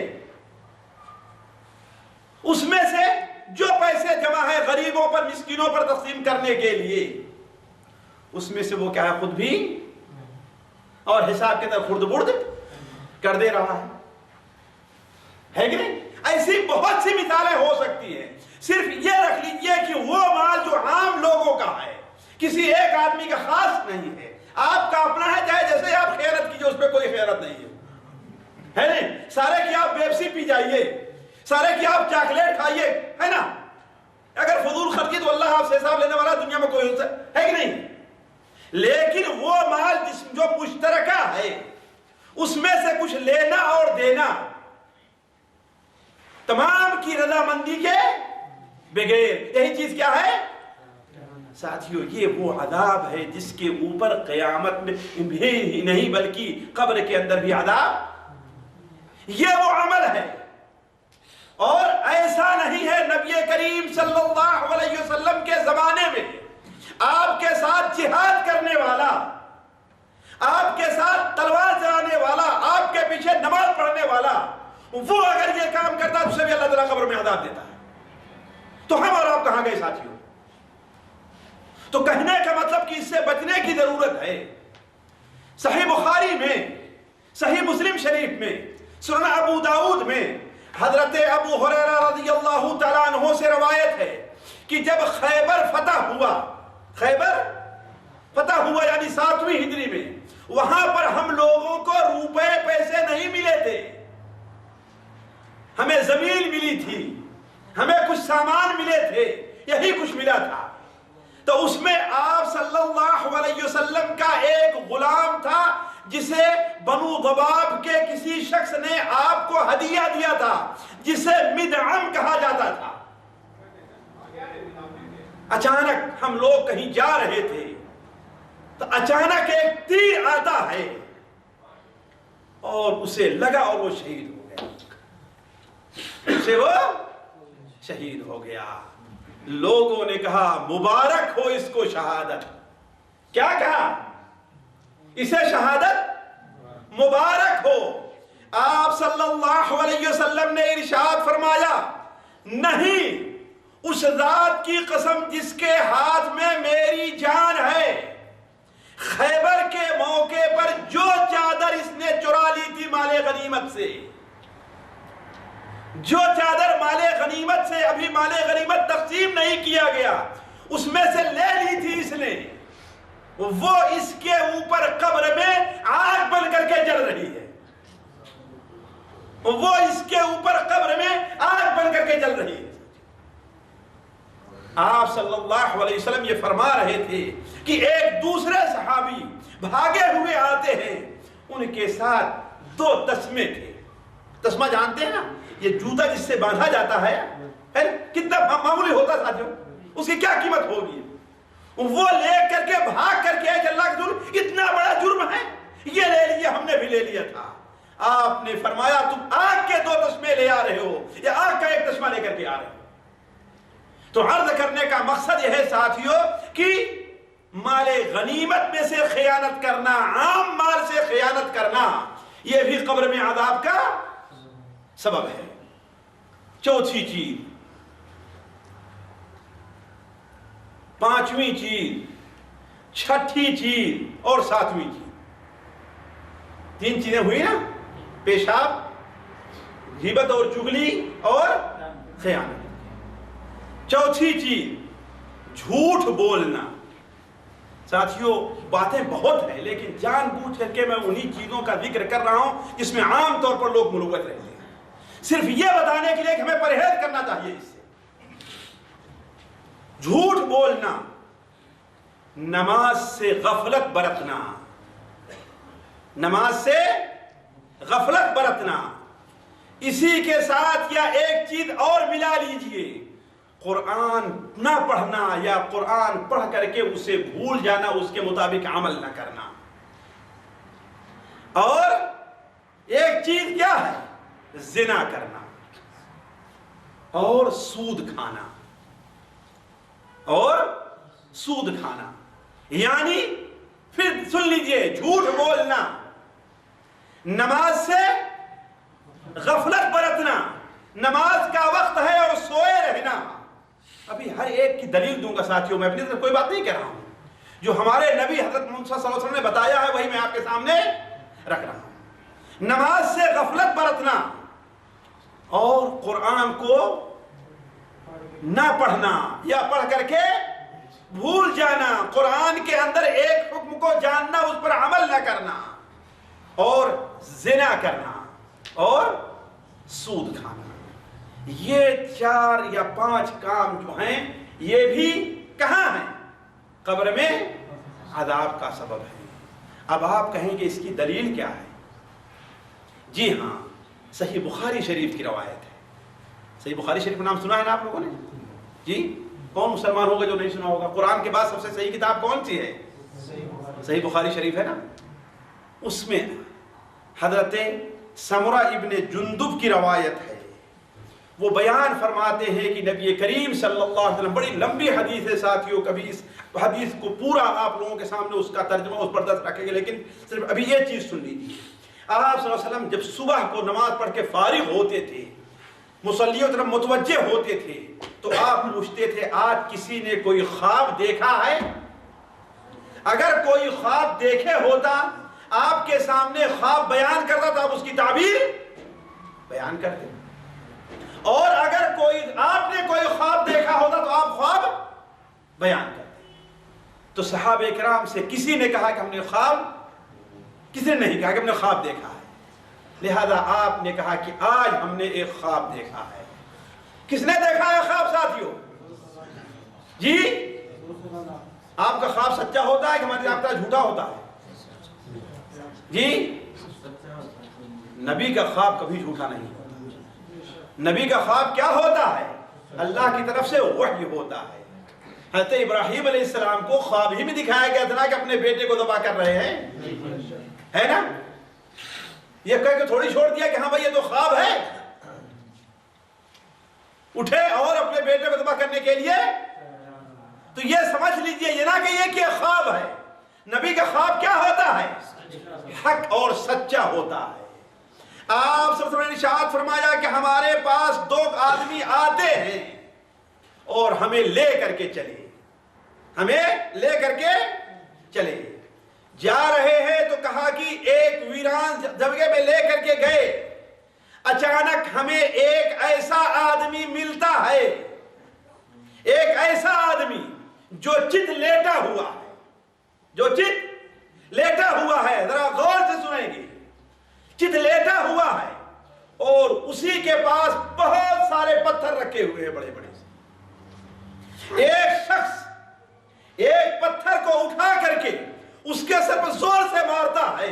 اس میں سے جو پیسے جمع ہے غریبوں پر مسکینوں پر تقسیم کرنے کے لیے، اس میں سے وہ کیا ہے خود بھی اور حساب کے اندر خرد برد کر دے رہا ہے کہ نہیں؟ ایسی بہت سی مثالیں ہو سکتی ہیں، صرف یہ رکھ لیجئے کہ وہ مال جو عام لوگوں کا ہے، کسی ایک آدمی کا خاص نہیں ہے، آپ کا اپنا ہے، چاہے جیسے آپ خیرت کیجئے اس پہ کوئی خیرت نہیں ہے نہیں؟ سارے کی آپ پیپسی پی جائیے، سارے کی آپ چاکلیٹ کھائیے، ہے نا، اگر فضول خرچی تو اللہ آپ سے حساب لینے والا دنیا میں کوئی ہے کہ نہیں؟ لیکن وہ مال جو مشترکہ ہے اس میں سے کچھ لینا اور دینا تمام کی رضامندی کے بغیر، یہی چیز کیا ہے ساتھیوں؟ یہ وہ عذاب ہے جس کے اوپر قیامت میں بھی نہیں بلکہ قبر کے اندر بھی عذاب، یہ وہ عمل ہے۔ اور ایسا نہیں ہے، نبی کریم صلی اللہ علیہ وسلم کے زمانے میں آپ کے ساتھ جہاد کرنے والا، آپ کے ساتھ تلوار چلانے والا، آپ کے پیچھے نماز پڑھنے والا، وہ اگر یہ کام کرتا تو اسے بھی اللہ تعالیٰ قبر میں عذاب دیتا ہے۔ تو ہم اور آپ کہاں گئے ساتھیوں؟ تو کہنے کا مطلب کہ اس سے بچنے کی ضرورت ہے۔ صحیح بخاری میں، صحیح مسلم شریف میں، سنن ابو داؤد میں حضرت ابو ہریرہ رضی اللہ تعالیٰ عنہ سے روایت ہے کہ جب خیبر فتح ہوا یعنی 7ویں ہجری میں، وہاں پر ہم لوگوں کو روپے پیسے نہیں ملے تھے، ہمیں زمین ملی تھی، ہمیں کچھ سامان ملے تھے، یہی کچھ ملا تھا۔ تو اس میں آپ صلی اللہ علیہ وسلم کا ایک غلام تھا جسے بنو ضباب کے کسی شخص نے آپ کو ہدیہ دیا تھا، جسے مدعم کہا جاتا تھا۔ اچانک ہم لوگ کہیں جا رہے تھے تو اچانک ایک تیر آتا ہے اور اسے لگا اور وہ شہید ہو گیا، اسے وہ شہید ہو گیا۔ لوگوں نے کہا مبارک ہو اس کو شہادت۔ کیا کہا؟ اسے شہادت مبارک ہو۔ آپ صلی اللہ علیہ وسلم نے ارشاد فرمایا، نہیں، اس ذات کی قسم جس کے ہاتھ میں میری جان ہے، خیبر کے موقع پر جو چادر اس نے چرا لی تھی مال غنیمت سے، جو چادر مال غنیمت سے ابھی مال غنیمت تقسیم نہیں کیا گیا اس میں سے لے لی تھی اس نے، وہ اس کے اوپر قبر میں آگ بن کر کے جل رہی ہے، وہ اس کے اوپر قبر میں آگ بن کر کے جل رہی ہے۔ آپ صلی اللہ علیہ وسلم یہ فرما رہے تھے کہ ایک دوسرے صحابی بھاگے ہوئے آتے ہیں، ان کے ساتھ 2 تسمے تھے۔ تسمہ جانتے ہیں نا، یہ جوتا جس سے باندھا جاتا ہے کتنا معمولی ہوتا ساتھیوں، اس کی کیا قیمت ہوگی؟ وہ لے کر کے بھاگ کر کے کہ اللہ کے رسول اتنا بڑا جرم ہے، یہ لے لیا، ہم نے بھی لے لیا تھا۔ آپ نے فرمایا تم آگ کے 2 تسمے لے آ رہے ہو یا آگ کا 1 تسمہ لے کر کے آ رہے ہو؟ تو عرض کرنے کا مقصد یہ ہے ساتھیوں کہ مال غنیمت میں سے خیانت کرنا، عام مال سے خیانت کرنا، یہ بھی قبر میں عذاب کا سبب ہے۔ چوتھی چیز، 5ویں چیز، 6ٹھی چیز اور 7ویں چیز، 3 چیزیں ہوئی نا، پیشاب، غیبت اور چغلی اور خیانت۔ چوتھی چیز جھوٹ بولنا۔ ساتھیوں باتیں بہت ہیں لیکن جان بوجھ کر کے میں انہی چیزوں کا ذکر کر رہا ہوں جس میں عام طور پر لوگ ملوث رہتے ہیں، صرف یہ بتانے کے لیے کہ ہمیں پرہیز کرنا چاہیے اس سے۔ جھوٹ بولنا، نماز سے غفلت برتنا، نماز سے غفلت برتنا، اسی کے ساتھ یا ایک چیز اور ملا لیجئے، قرآن نہ پڑھنا یا قرآن پڑھ کر کے اسے بھول جانا، اس کے مطابق عمل نہ کرنا، اور ایک چیز کیا ہے؟ زنا کرنا اور سود کھانا، اور سود کھانا، یعنی پھر سن لیجئے، جھوٹ بولنا، نماز سے غفلت برتنا، نماز کا وقت ہے اور سوئے رہنا۔ ابھی ہر ایک کی دلیل دوں گا ساتھیوں، میں اپنی طرف کوئی بات نہیں کہہ رہا ہوں، جو ہمارے نبی حضرت محمد صلی اللہ علیہ وسلم نے بتایا ہے وہی میں آپ کے سامنے رکھ رہا ہوں۔ نماز سے غفلت برتنا اور قرآن کو نہ پڑھنا یا پڑھ کر کے بھول جانا، قرآن کے اندر ایک حکم کو جاننا، اس پر عمل نہ کرنا، اور زنا کرنا اور سود کھانا۔ یہ 4 یا 5 کام جو ہیں یہ بھی کہاں ہیں؟ قبر میں عذاب کا سبب ہے۔ اب آپ کہیں گے اس کی دلیل کیا ہے؟ جی ہاں، صحیح بخاری شریف کی روایت ہے۔ صحیح بخاری شریف کا نام سنا ہے نا آپ لوگوں نے؟ جی، کون مسلمان ہوگا جو نہیں سنا ہوگا؟ قرآن کے بعد سب سے صحیح کتاب کون سی ہے؟ صحیح بخاری شریف ہے نا۔ اس میں حضرت سمرہ ابن جندب کی روایت ہے، وہ بیان فرماتے ہیں کہ نبی کریم صلی اللہ علیہ وسلم، بڑی لمبی حدیث ہے ساتھیوں، کبھی اس حدیث کو پورا آپ لوگوں کے سامنے اس کا ترجمہ اس پر دست رکھیں گے، لیکن صرف ابھی یہ چیز سن لیجیے۔ آپ صلی اللہ علیہ وسلم جب صبح کو نماز پڑھ کے فارغ ہوتے تھے، مصلیوں طرف متوجہ ہوتے تھے، تو آپ پوچھتے تھے آج کسی نے کوئی خواب دیکھا ہے؟ اگر کوئی خواب دیکھے ہوتا، آپ کے سامنے خواب بیان کرتا تو آپ اس کی تعبیر بیان کرتے، اور اگر آپ نے کوئی خواب دیکھا ہوتا تو آپ خواب بیان کرتے۔ تو صحابہ کرام سے کسی نے کہا کہ ہم نے خواب، کسی نے نہیں کہا کہ ہم نے خواب دیکھا ہے، لہذا آپ نے کہا کہ آج ہم نے ایک خواب دیکھا ہے۔ کس نے دیکھا ہے خواب ساتھیوں؟ جی، آپ کا خواب سچا ہوتا ہے کہ ہمارے آپ کا جھوٹا ہوتا ہے؟ جی، نبی کا خواب کبھی جھوٹا نہیں ہوتا۔ نبی کا خواب کیا ہوتا ہے؟ اللہ کی طرف سے وحی ہوتا ہے۔ حضرت ابراہیم علیہ السلام کو خواب ہی میں دکھایا گیا تھا کہ اپنے بیٹے کو ذبح کر رہے ہیں، ہے نا؟ یہ کہہ کے تھوڑی چھوڑ دیا کہ ہاں بھائی یہ تو خواب ہے، اٹھے اور اپنے بیٹے کو ذبح کرنے کے لیے. تو یہ سمجھ لیجئے یہ نہ کہ یہ کہ خواب ہے. نبی کا خواب کیا ہوتا ہے؟ حق اور سچا ہوتا ہے. آپ صلی اللہ علیہ وسلم نے ارشاد فرمایا کہ ہمارے پاس 2 آدمی آتے ہیں اور ہمیں لے کر کے چلے، ہمیں لے کر کے چلے. جا رہے ہیں تو کہا کہ ایک ویران جگہ میں لے کر کے گئے، اچانک ہمیں ایک ایسا آدمی ملتا ہے، ایک ایسا آدمی جو چت لیٹا ہوا ہے، جو چت لیٹا ہوا ہے. ذرا غور سے سنیں گے. چت لیٹا ہوا ہے اور اسی کے پاس بہت سارے پتھر رکھے ہوئے ہیں بڑے بڑے سے. ایک شخص ایک پتھر کو اٹھا کر کے اس کے سر پر زور سے مارتا ہے،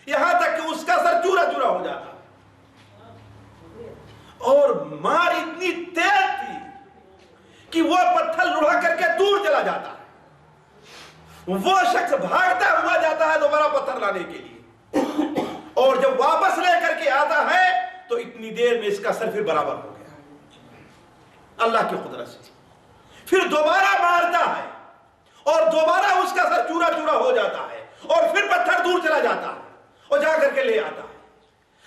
یہاں تک کہ اس کا سر چورا چورا ہو جاتا ہے. اور مار اتنی تیز تھی کہ وہ پتھر لڑا کر کے دور چلا جاتا ہے. وہ شخص بھاگتا ہوا جاتا ہے دوبارہ پتھر لانے کے لیے، اور جب واپس لے کر کے آتا ہے تو اتنی دیر میں اس کا سر پھر برابر ہو گیا اللہ کی قدرت سے. پھر دوبارہ مارتا ہے اور دوبارہ اس کا سر چورا چورا ہو جاتا ہے، اور پھر پتھر دور چلا جاتا ہے اور جا کر کے لے آتا ہے.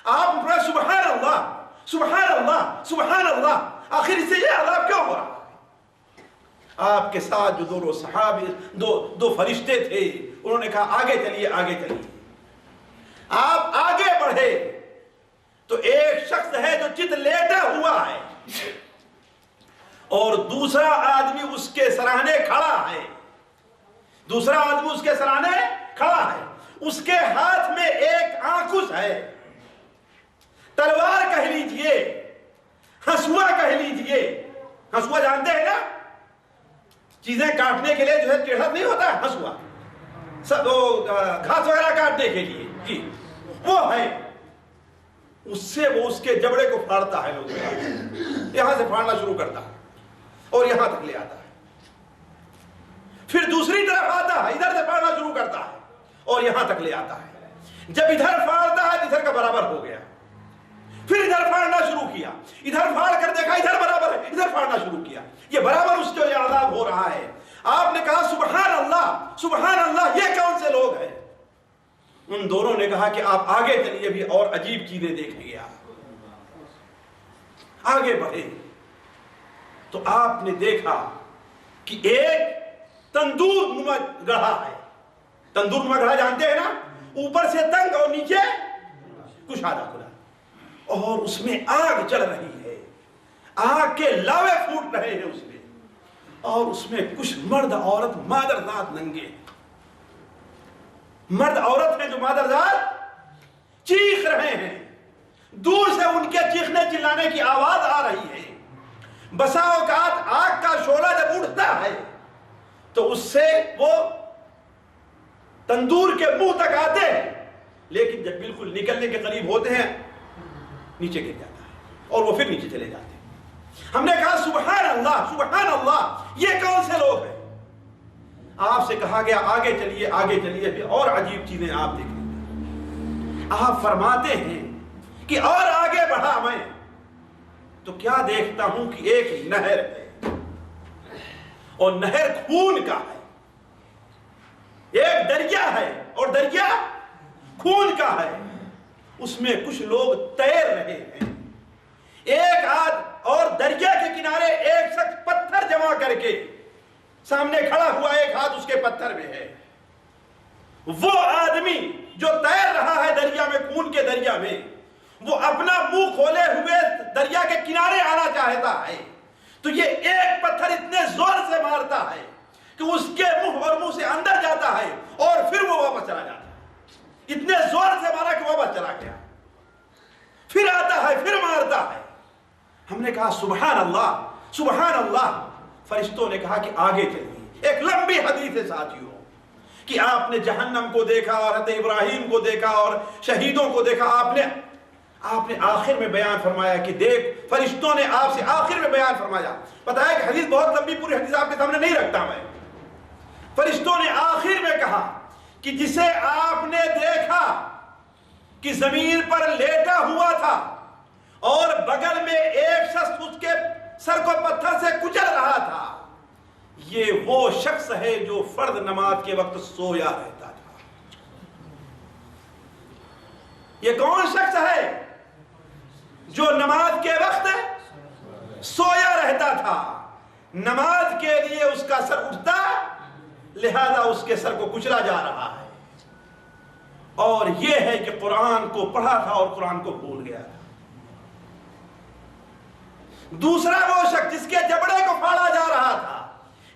آپ پڑھیں سبحان اللہ سبحان اللہ سبحان اللہ. آخر اس سے یہ عذاب کیوں ہو رہا ہے؟ آپ کے ساتھ جو 2 صحابی دو فرشتے تھے، انہوں نے کہا آگے چلیے آگے چلیے. آپ آگے بڑھے تو ایک شخص ہے جو چت لیٹا ہوا ہے اور دوسرا آدمی اس کے سرانے کھڑا ہے. دوسرا آدمی اس کے سرانے کھڑا ہے. اس کے ہاتھ میں ایک آنکھوس ہے، تلوار کہہ لیجئے، ہنسوا کہہ لیجئے. ہنسوا جانتے ہیں نا، چیزیں کاٹنے کے لیے جو ہے ٹیڑھا نہیں ہوتا ہے ہنسوا، گھاس وغیرہ کاٹنے کے لیے، جی وہ ہے. اس سے وہ اس کے جبڑے کو پھاڑتا ہے، لوگ یہاں سے پھاڑنا شروع کرتا ہے اور یہاں تک لے آتا ہے. پھر دوسری طرف آتا ہے، ادھر سے پھاڑنا شروع کرتا ہے اور یہاں تک لے آتا ہے. جب ادھر پھاڑتا ہے ادھر کا برابر ہو گیا. پھر ادھر پھاڑنا شروع کیا، ادھر پھاڑ کر دیکھا ادھر برابر ہے، ادھر پھاڑنا شروع کیا. یہ برابر اس کو یہ عذاب ہو رہا ہے. آپ نے کہا سبحان اللہ سبحان اللہ، یہ کون سے لوگ ہیں؟ ان دونوں نے کہا کہ آپ آگے چلیے، بھی اور عجیب چیزیں دیکھیں گے. آپ آگے بڑھے تو آپ نے دیکھا کہ ایک تندور نما گڑھا ہے. تندور نما گڑھا جانتے ہیں نا، اوپر سے تنگ اور نیچے کشادہ کھلا، اور اس میں آگ جل رہی ہے. آگ کے لاوے پھوٹ رہے ہیں اس میں، اور اس میں کچھ مرد عورت مادرزاد ننگے، مرد عورت ہیں جو مادرزاد چیخ رہے ہیں. دور سے ان کے چیخنے چلانے کی آواز آ رہی ہے. بسا اوقات آگ کا شعلہ جب اٹھتا ہے تو اس سے وہ تندور کے منہ تک آتے ہیں، لیکن جب بالکل نکلنے کے قریب ہوتے ہیں نیچے گر جاتا ہے اور وہ پھر نیچے چلے جاتے ہیں. ہم نے کہا سبحان اللہ، یہ کون سے لوگ ہیں؟ آپ سے کہا گیا آگے چلیے آگے چلیے، بھی اور عجیب چیزیں آپ دیکھ لیں. آپ فرماتے ہیں کہ اور آگے بڑھا میں تو کیا دیکھتا ہوں کہ ایک نہر ہے، اور نہر خون کا ہے. ایک دریا ہے اور دریا خون کا ہے. اس میں کچھ لوگ تیر رہے ہیں. ایک ہاتھ اور دریا کے کنارے ایک شخص پتھر جمع کر کے سامنے کھڑا ہوا، ایک ہاتھ اس کے پتھر میں ہے. وہ آدمی جو تیر رہا ہے دریا میں، خون کے دریا میں، وہ اپنا منہ کھولے ہوئے دریا کے کنارے آنا چاہتا ہے. تو یہ ایک پتھر اتنے زور سے مارتا ہے کہ اس کے منہ اور منہ سے اندر جاتا ہے اور پھر وہ واپس چلا جاتا ہے. اتنے زور سے مارا کہ واپس چلا گیا. پھر آتا ہے، پھر مارتا ہے. ہم نے کہا سبحان اللہ سبحان اللہ. فرشتوں نے کہا کہ آگے چلیے. ایک لمبی حدیث ہے ساتھیوں کہ آپ نے جہنم کو دیکھا اور حضرت ابراہیم کو دیکھا اور شہیدوں کو دیکھا. آپ نے آخر میں بیان فرمایا کہ دیکھ فرشتوں نے آپ سے آخر میں بیان فرمایا. پتہ ہے کہ حدیث بہت لمبی پوری حدیث آپ کے سامنے نہیں رکھتا میں. فرشتوں نے آخر میں کہا کہ جسے آپ نے دیکھا کہ زمین پر لیٹا ہوا تھا اور بغل میں ایک شخص اس کے سر کو پتھر سے کچل رہا تھا، یہ وہ شخص ہے جو فرض نماز کے وقت سویا رہتا تھا. یہ کون شخص ہے جو نماز کے وقت سویا رہتا تھا؟ نماز کے لیے اس کا سر اٹھتا، لہذا اس کے سر کو کچلا جا رہا ہے. اور یہ ہے کہ قرآن کو پڑھا تھا اور قرآن کو بھول گیا تھا. دوسرا وہ شخص جس کے جبڑے کو پھاڑا جا رہا تھا،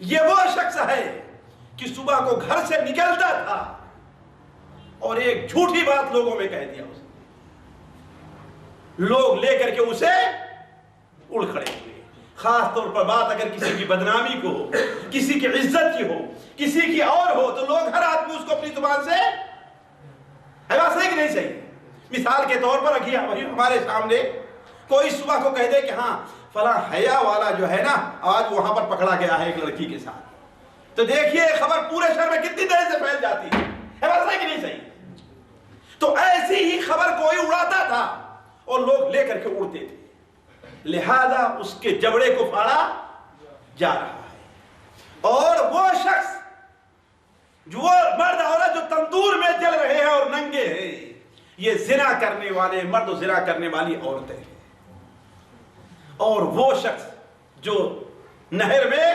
یہ وہ شخص ہے کہ صبح کو گھر سے نکلتا تھا اور ایک جھوٹی بات لوگوں میں کہہ دیا. لوگ لے کر کے اسے اڑ کھڑے ہوئے. خاص طور پر بات اگر کسی کی بدنامی کو ہو، کسی کی عزت کی ہو، کسی کی اور ہو، تو لوگ ہر آدمی اس کو اپنی زبان سے، ہے بات صحیح کہ نہیں صحیح؟ مثال کے طور پر رکھیے ہمارے سامنے کوئی صبح کو کہہ دے کہ ہاں فلاں حیا والا جو ہے نا آج وہاں پر پکڑا گیا ہے ایک لڑکی کے ساتھ، تو دیکھیے خبر پورے شہر میں کتنی دیر سے پھیل جاتی ہے بات صحیح کہ نہیں صحیح؟ تو ایسی ہی خبر کوئی اڑاتا تھا اور لوگ لے کر کے اڑتے تھے، لہذا اس کے جبڑے کو پھاڑا جا رہا ہے. اور وہ شخص جو مرد عورت جو تندور میں جل رہے ہیں اور ننگے ہیں، یہ زنا کرنے والے مرد و زنا کرنے والی عورتیں ہیں. اور وہ شخص جو نہر میں،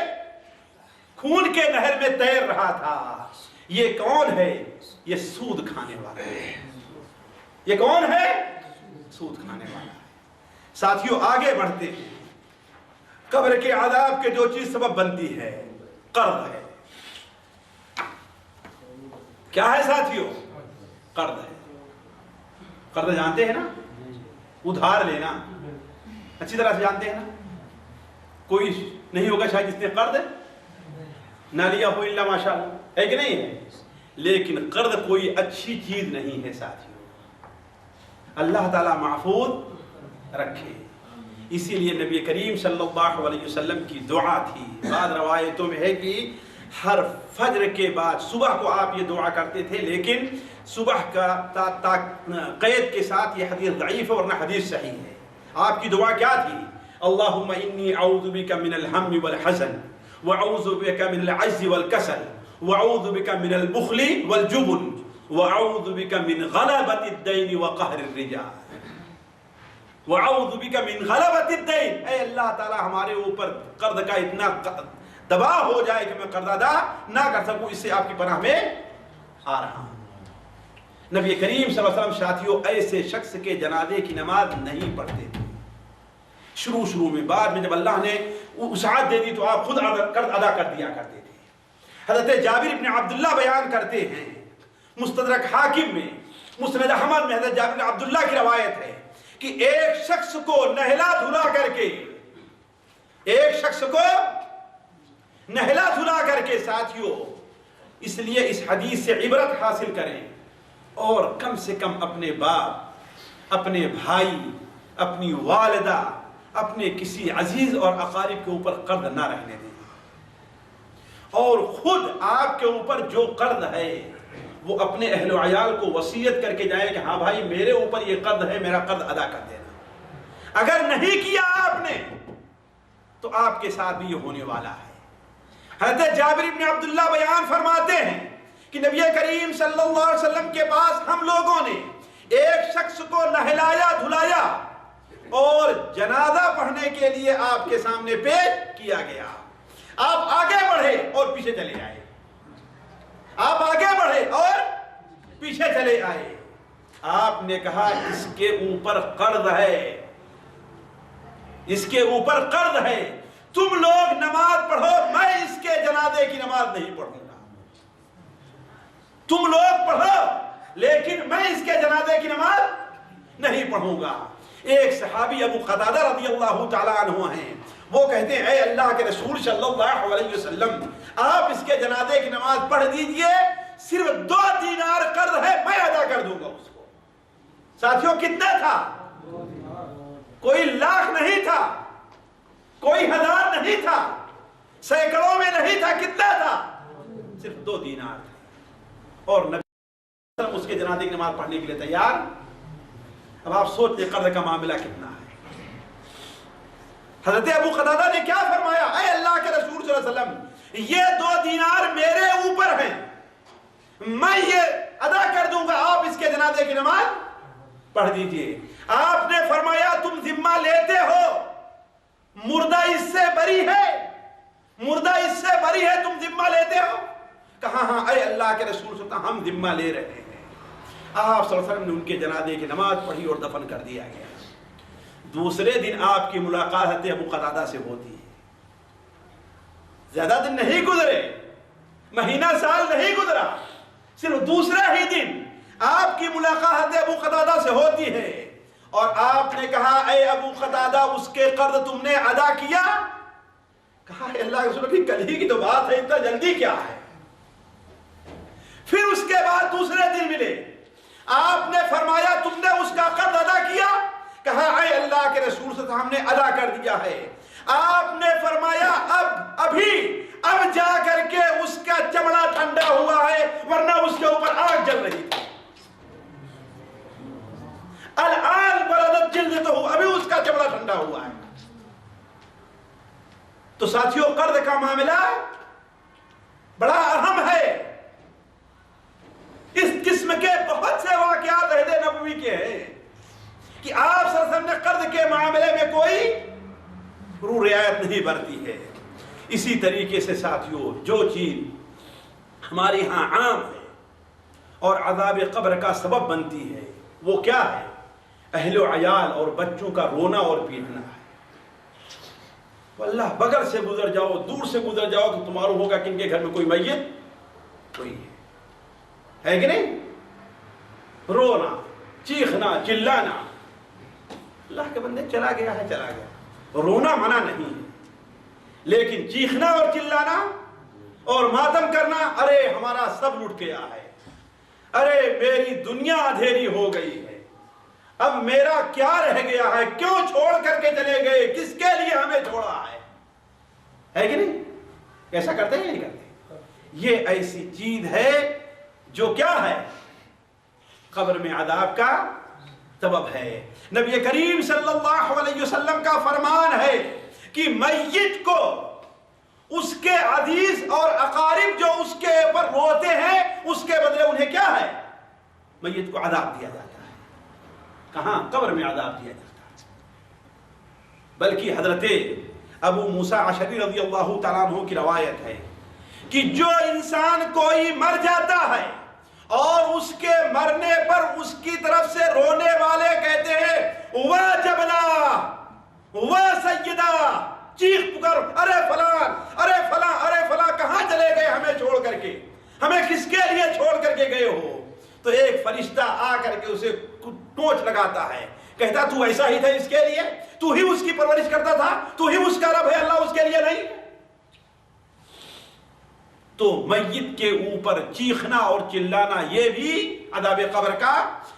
خون کے نہر میں تیر رہا تھا، یہ کون ہے؟ یہ سود کھانے والا ہے. یہ کون ہے؟ سود کھانے والا ہے. ساتھیوں آگے بڑھتے ہیں. قبر کے عذاب کے جو چیز سبب بنتی ہے، قرض ہے. کیا ہے ساتھیوں؟ قرض ہے. قرض جانتے ہیں نا؟ ادھار لینا اچھی طرح سے جانتے ہیں نا؟ کوئی نہیں ہوگا شاید جس نے قرض نہ لیا ہو الا ماشاءاللہ، ہے کہ نہیں ہے؟ لیکن قرض کوئی اچھی چیز نہیں ہے ساتھیوں. اللہ تعالیٰ محفوظ رکھے. اسی لیے نبی کریم صلی اللہ علیہ وسلم کی دعا تھی. بعض روایتوں میں ہے کہ ہر فجر کے بعد صبح کو آپ یہ دعا کرتے تھے، لیکن صبح کا قید کے ساتھ یہ حدیث ضعیف ہے ورنہ حدیث صحیح ہے. آپ کی دعا کیا تھی؟ اللہم انی اعوذ بک من الہم والحزن واعوذ بک من العجز والکسل واعوذ بک من البخل والجبن واعوذ بک من غلبۃ الدین وقہر الرجال. واعوذ بک من غلبۃ الدین، اے اللہ تعالی ہمارے اوپر قرض کا اتنا دباؤ ہو جائے کہ میں قرض ادا نہ کر سکوں، اس سے آپ کی پناہ میں آ رہا ہوں. نبی کریم صلی اللہ علیہ وسلم ساتھیوں ایسے شخص کے جنازے کی نماز نہیں پڑھتے تھے شروع میں. بعد میں جب اللہ نے وسعت دے دی تو آپ خود قرض ادا کر دیا کرتے تھے. حضرت جابر بن عبداللہ بیان کرتے ہیں مستدرک حاکم میں، مسند احمد میں حضرت جابر بن عبداللہ کی روایت ہے کہ ایک شخص کو نہلا دھلا کر کے، ایک شخص کو نہلا دھلا کر کے ساتھیوں، اس لیے اس حدیث سے عبرت حاصل کریں اور کم سے کم اپنے باپ، اپنے بھائی، اپنی والدہ، اپنے کسی عزیز اور اقارب کے اوپر قرض نہ رہنے دیں. اور خود آپ کے اوپر جو قرض ہے وہ اپنے اہل و عیال کو وصیت کر کے جائے کہ ہاں بھائی میرے اوپر یہ قرض ہے، میرا قرض ادا کر دینا. اگر نہیں کیا آپ نے تو آپ کے ساتھ بھی یہ ہونے والا ہے. حضرت جابر بن عبداللہ بیان فرماتے ہیں کہ نبی کریم صلی اللہ علیہ وسلم کے پاس ہم لوگوں نے ایک شخص کو نہلایا دھلایا اور جنازہ پڑھنے کے لیے آپ کے سامنے پیش کیا گیا. آپ آگے بڑھے اور پیچھے چلے آئے. آپ آگے بڑھے اور پیچھے چلے آئے. آپ نے کہا اس کے اوپر قرض ہے، اس کے اوپر قرض ہے، تم لوگ نماز پڑھو، میں اس کے جنازے کی نماز نہیں پڑھوں گا. تم لوگ پڑھو لیکن میں اس کے جنازے کی نماز نہیں پڑھوں گا. ایک صحابی ابو قتادہ رضی اللہ تعالیٰ عنہ ہیں، وہ کہتے ہیں اے اللہ کے رسول صلی اللہ علیہ وسلم آپ اس کے جنازے کی نماز پڑھ دیجئے، صرف 2 دینار قرض ہے، میں ادا کر دوں گا اس کو. ساتھیوں کتنا تھا؟ کوئی لاکھ نہیں تھا، کوئی ہزار نہیں تھا، سینکڑوں میں نہیں تھا، کتنا تھا؟ صرف 2 دینار تھے، اور نبی صلی اللہ علیہ وسلم اس کے جنازے کی نماز پڑھنے کے لیے تیار۔ اب آپ سوچتے قرض کا معاملہ کتنا ہے۔ حضرت ابو قتادہ نے کیا فرمایا؟ اے اللہ کے رسول صلی اللہ علیہ وسلم، یہ 2 دینار میرے اوپر ہیں، میں یہ ادا کر دوں گا، آپ اس کے جنازے کی نماز پڑھ دیجئے۔ آپ نے فرمایا تم ذمہ لیتے ہو، مردہ اس سے بری ہے، مردہ اس سے بری ہے، تم ذمہ لیتے ہو؟ کہا ہاں اے اللہ کے رسول صلی اللہ علیہ وسلم، ہم ذمہ لے رہے ہیں۔ آپ صلی اللہ علیہ وسلم نے ان کے جنازے کی نماز پڑھی اور دفن کر دیا گیا۔ دوسرے دن آپ کی ملاقات حضرت ابو قتادہ سے ہوتی ہے، زیادہ دن نہیں گزرے، مہینہ سال نہیں گزرا، صرف دوسرے ہی دن آپ کی ملاقات حضرت ابو قتادہ سے ہوتی ہے، اور آپ نے کہا اے ابو قتادہ اس کے قرض تم نے ادا کیا؟ کہا اے اللہ کے رسول، کل ہی کی تو بات ہے، اتنا جلدی کیا ہے؟ پھر اس کے بعد دوسرے دن ملے، آپ نے فرمایا تم نے اس کا قرض ادا کیا؟ کہا اے اللہ کے رسول صلی اللہ علیہ وسلم، ہم نے ادا کر دیا ہے۔ آپ نے فرمایا اب جا کر کے اس کا چمڑا ٹھنڈا ہوا ہے، ورنہ اس کے اوپر آگ جل رہی تھی۔ الآن بردت جلدتہ، ابھی اس کا چمڑا ٹھنڈا ہوا ہے۔ تو ساتھیوں، قرض کا معاملہ بڑا اہم ہے۔ اس قسم کے بہت سے واقعات عہد نبوی کے ہیں کہ آپ صلی اللہ علیہ وسلم نے قرض کے معاملے میں کوئی رو رعایت نہیں برتی ہے۔ اسی طریقے سے ساتھیوں، جو چیز ہمارے ہاں عام ہے اور عذاب قبر کا سبب بنتی ہے، وہ کیا ہے؟ اہل و عیال اور بچوں کا رونا اور پیٹنا ہے۔ واللہ بغل سے گزر جاؤ، دور سے گزر جاؤ تو تمہارا ہوگا کہ ان کے گھر میں کوئی میت کوئی ہے کہ نہیں؟ رونا، چیخنا، چلانا۔ اللہ کے بندے، چلا گیا ہے چلا گیا، رونا منع نہیں ہے، لیکن چیخنا اور چلانا اور ماتم کرنا، ارے ہمارا سب لٹ گیا ہے، ارے میری دنیا اندھیری ہو گئی ہے، اب میرا کیا رہ گیا ہے، کیوں چھوڑ کر کے چلے گئے، کس کے لیے ہمیں چھوڑا ہے کہ نہیں؟ ایسا کرتے ہیں نہیں کرتے؟ یہ ایسی چیز ہے جو کیا ہے؟ قبر میں عذاب کا سبب ہے۔ نبی کریم صلی اللہ علیہ وسلم کا فرمان ہے کہ میت کو اس کے عزیز اور اقارب جو اس کے اوپر روتے ہیں، اس کے بدلے انہیں کیا ہے؟ میت کو عذاب دیا جاتا ہے۔ کہاں؟ قبر میں عذاب دیا جاتا ہے۔ بلکہ حضرت ابو موسیٰ اشعری رضی اللہ تعالیٰ عنہ کی روایت ہے کہ جو انسان کوئی مر جاتا ہے اور اس کے مرنے پر اس کی طرف سے رونے والے کہتے ہیں واہ جبلا، واہ سیدہ، چیخ پکار، ارے فلان، ارے فلاں، ارے فلاں، کہاں چلے گئے ہمیں چھوڑ کر کے، ہمیں کس کے لیے چھوڑ کر کے گئے ہو؟ تو ایک فرشتہ آ کر کے اسے ٹوچ لگاتا ہے، کہتا تو ایسا ہی تھا اس کے لیے، تو ہی اس کی پرورش کرتا تھا، تو ہی اس کا رب ہے، اللہ اس کے لیے نہیں۔ تو میت کے اوپر چیخنا اور چلانا یہ بھی عذاب قبر کا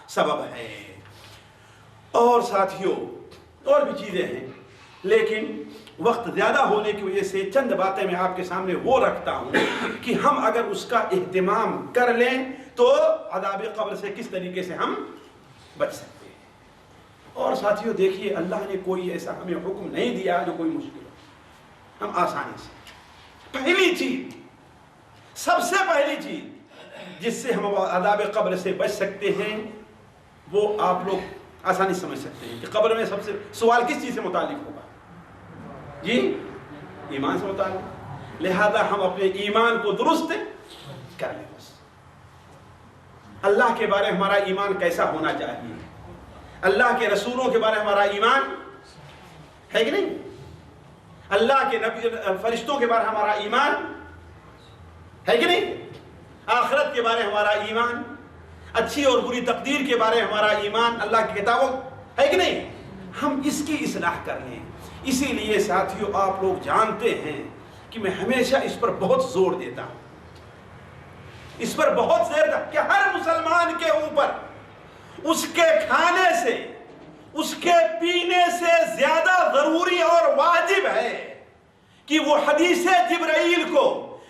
سبب ہے۔ اور ساتھیوں، اور بھی چیزیں ہیں، لیکن وقت زیادہ ہونے کی وجہ سے چند باتیں میں آپ کے سامنے وہ رکھتا ہوں کہ ہم اگر اس کا اہتمام کر لیں تو عذاب قبر سے کس طریقے سے ہم بچ سکتے ہیں۔ اور ساتھیوں دیکھیے، اللہ نے کوئی ایسا ہمیں حکم نہیں دیا جو کوئی مشکل ہو، ہم آسانی سے، پہلی چیز، سب سے پہلی چیز جس سے ہم عذاب قبر سے بچ سکتے ہیں وہ آپ لوگ آسانی سمجھ سکتے ہیں کہ قبر میں سب سے سوال کس چیز سے متعلق ہوگا؟ جی، ایمان سے متعلق۔ لہذا ہم اپنے ایمان کو درست کر لیں۔ بس اللہ کے بارے میں ہمارا ایمان کیسا ہونا چاہیے، اللہ کے رسولوں کے بارے میں ہمارا ایمان ہے کہ نہیں، اللہ کے نبی فرشتوں کے بارے میں ہمارا ایمان ہے کہ نہیں، آخرت کے بارے میں ہمارا ایمان، اچھی اور بری تقدیر کے بارے میں ہمارا ایمان، اللہ کی کتابوں ہے کہ نہیں، ہم اس کی اصلاح کر لیں۔ اسی لیے ساتھیوں، آپ لوگ جانتے ہیں کہ میں ہمیشہ اس پر بہت زور دیتا ہوں، اس پر بہت زور دیتا ہوں کہ ہر مسلمان کے اوپر اس کے کھانے سے، اس کے پینے سے زیادہ ضروری اور واجب ہے کہ وہ حدیث جبرائیل کو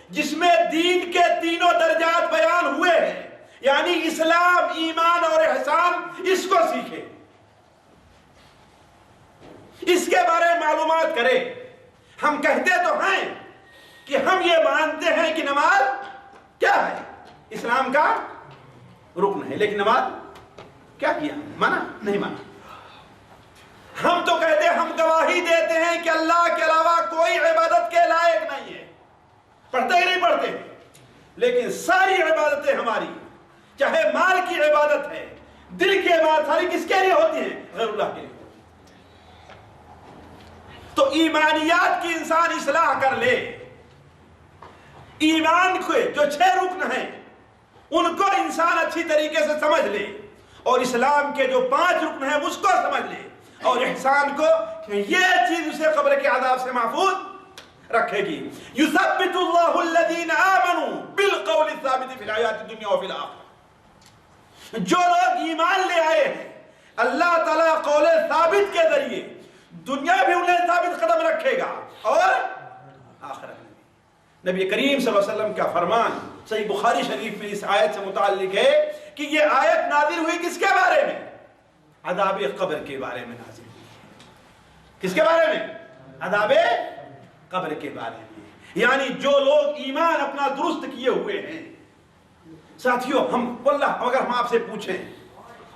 جس میں دین کے تینوں درجات بیان ہوئے ہیں، یعنی اسلام، ایمان اور احسان، اس کو سیکھے، اس کے بارے میں معلومات کرے۔ ہم کہتے تو ہیں کہ ہم یہ مانتے ہیں کہ نماز کیا ہے، اسلام کا رکن ہے، لیکن نماز کیا کیا؟ مانا نہیں مانا۔ ہم تو کہتے ہیں، ہم گواہی دیتے ہیں کہ اللہ کے علاوہ کوئی عبادت کے لائق نہیں ہے، پڑھتے ہی نہیں پڑھتے، لیکن ساری عبادتیں ہماری، چاہے مال کی عبادت ہے، دل کی عبادت، ساری کس کے لیے ہوتی ہیں؟ غیر اللہ کے لیے۔ تو ایمانیات کی انسان اصلاح کر لے، ایمان کے جو 6 رکن ہیں ان کو انسان اچھی طریقے سے سمجھ لے، اور اسلام کے جو 5 رکن ہیں اس کو سمجھ لے، اور احسان کو، یہ چیز اسے قبر کے عذاب سے محفوظ رکھے گی۔ یثبت اللہ الذین آمنوا بالقول الثابت فی الحیات الدنیا وفی الآخرہ۔ جو لوگ ایمان لے آئے ہیں، اللہ تعالیٰ قول ثابت کے ذریعے دنیا بھی انہیں ثابت قدم رکھے گا، اور آخرت میں بھی۔ نبی کریم صلی اللہ علیہ وسلم کا فرمان صحیح بخاری شریف میں اس آیت سے متعلق ہے کہ یہ آیت نازل ہوئی کس کے بارے میں؟ عذاب قبر کے بارے میں نازل ہوئی۔ کس کے بارے میں؟ عذاب قبر کے بارے میں۔ یعنی جو لوگ ایمان اپنا درست کیے ہوئے ہیں، ساتھیوں، ہم واللہ اگر ہم آپ سے پوچھیں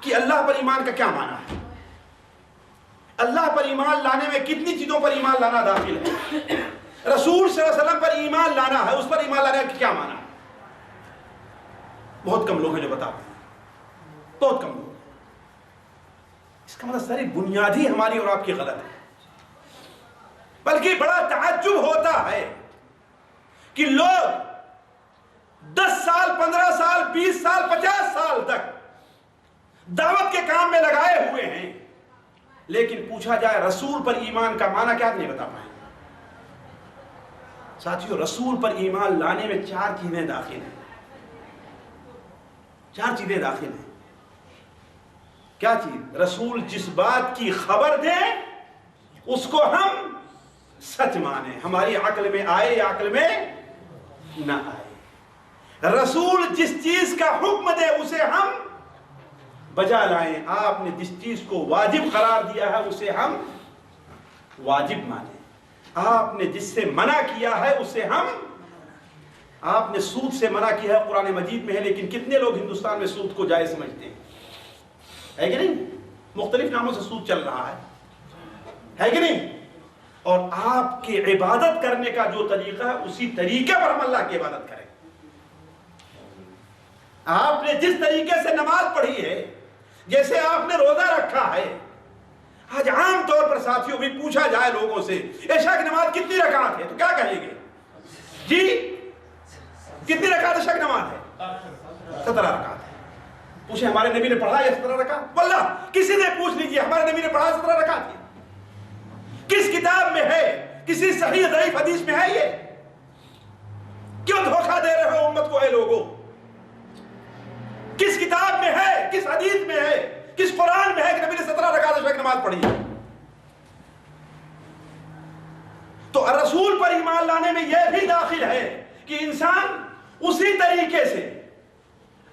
کہ اللہ پر ایمان کا کیا معنی ہے، اللہ پر ایمان لانے میں کتنی چیزوں پر ایمان لانا داخل ہے؟ رسول صلی اللہ علیہ وسلم پر ایمان لانا ہے، اس پر ایمان لانے کا کیا معنی ہے؟ بہت کم لوگ ہیں جو بتاتے ہیں، بہت کم لوگ۔ اس کا مطلب ساری بنیادی ہماری اور آپ کی غلط ہے۔ بلکہ بڑا تعجب ہوتا ہے کہ لوگ 10 سال، 15 سال، 20 سال، 50 سال تک دعوت کے کام میں لگائے ہوئے ہیں، لیکن پوچھا جائے رسول پر ایمان کا معنی کیا، نہیں بتا پائیں۔ ساتھیوں، رسول پر ایمان لانے میں 4 چیزیں داخل ہیں، 4 چیزیں داخل ہیں۔ کیا چیز؟ رسول جس بات کی خبر دے اس کو ہم سچ مانیں، ہماری عقل میں آئے یا عقل میں نہ آئے۔ رسول جس چیز کا حکم دے اسے ہم بجا لائیں، آپ نے جس چیز کو واجب قرار دیا ہے اسے ہم واجب مانیں، آپ نے جس سے منع کیا ہے اسے ہم، آپ نے سود سے منع کیا ہے، قرآن مجید میں ہے، لیکن کتنے لوگ ہندوستان میں سود کو جائز سمجھتے ہیں؟ ہے کہ نہیں؟ مختلف ناموں سے سود چل رہا ہے کہ نہیں؟ اور آپ کی عبادت کرنے کا جو طریقہ ہے اسی طریقے پر ہم اللہ کی عبادت کریں۔ آپ نے جس طریقے سے نماز پڑھی ہے، جیسے آپ نے روزہ رکھا ہے، آج عام طور پر ساتھیوں بھی پوچھا جائے لوگوں سے عشاء کی نماز کتنی رکعت ہے تو کیا کہیں گے؟ جی کتنی رکعت عشاء کی نماز ہے؟ 17 رکعت ہے۔ پوچھیں ہمارے نبی نے پڑھا ہے 17 رکعت؟ واللہ کسی نے پوچھ لیجئے ہمارے نبی نے پڑھا 17 رکعت ہے؟ کس کتاب میں ہے؟ کسی صحیح ضعیف حدیث میں ہے یہ؟ کیوں دھوکہ دے رہے ہو امت کو اے لوگوں؟ کس کتاب میں ہے؟ کس حدیث میں ہے؟ کس قرآن میں ہے کہ نبی نے 17 رکعت عشاء کی نماز پڑھی ہے؟ تو رسول پر ایمان لانے میں یہ بھی داخل ہے کہ انسان اسی طریقے سے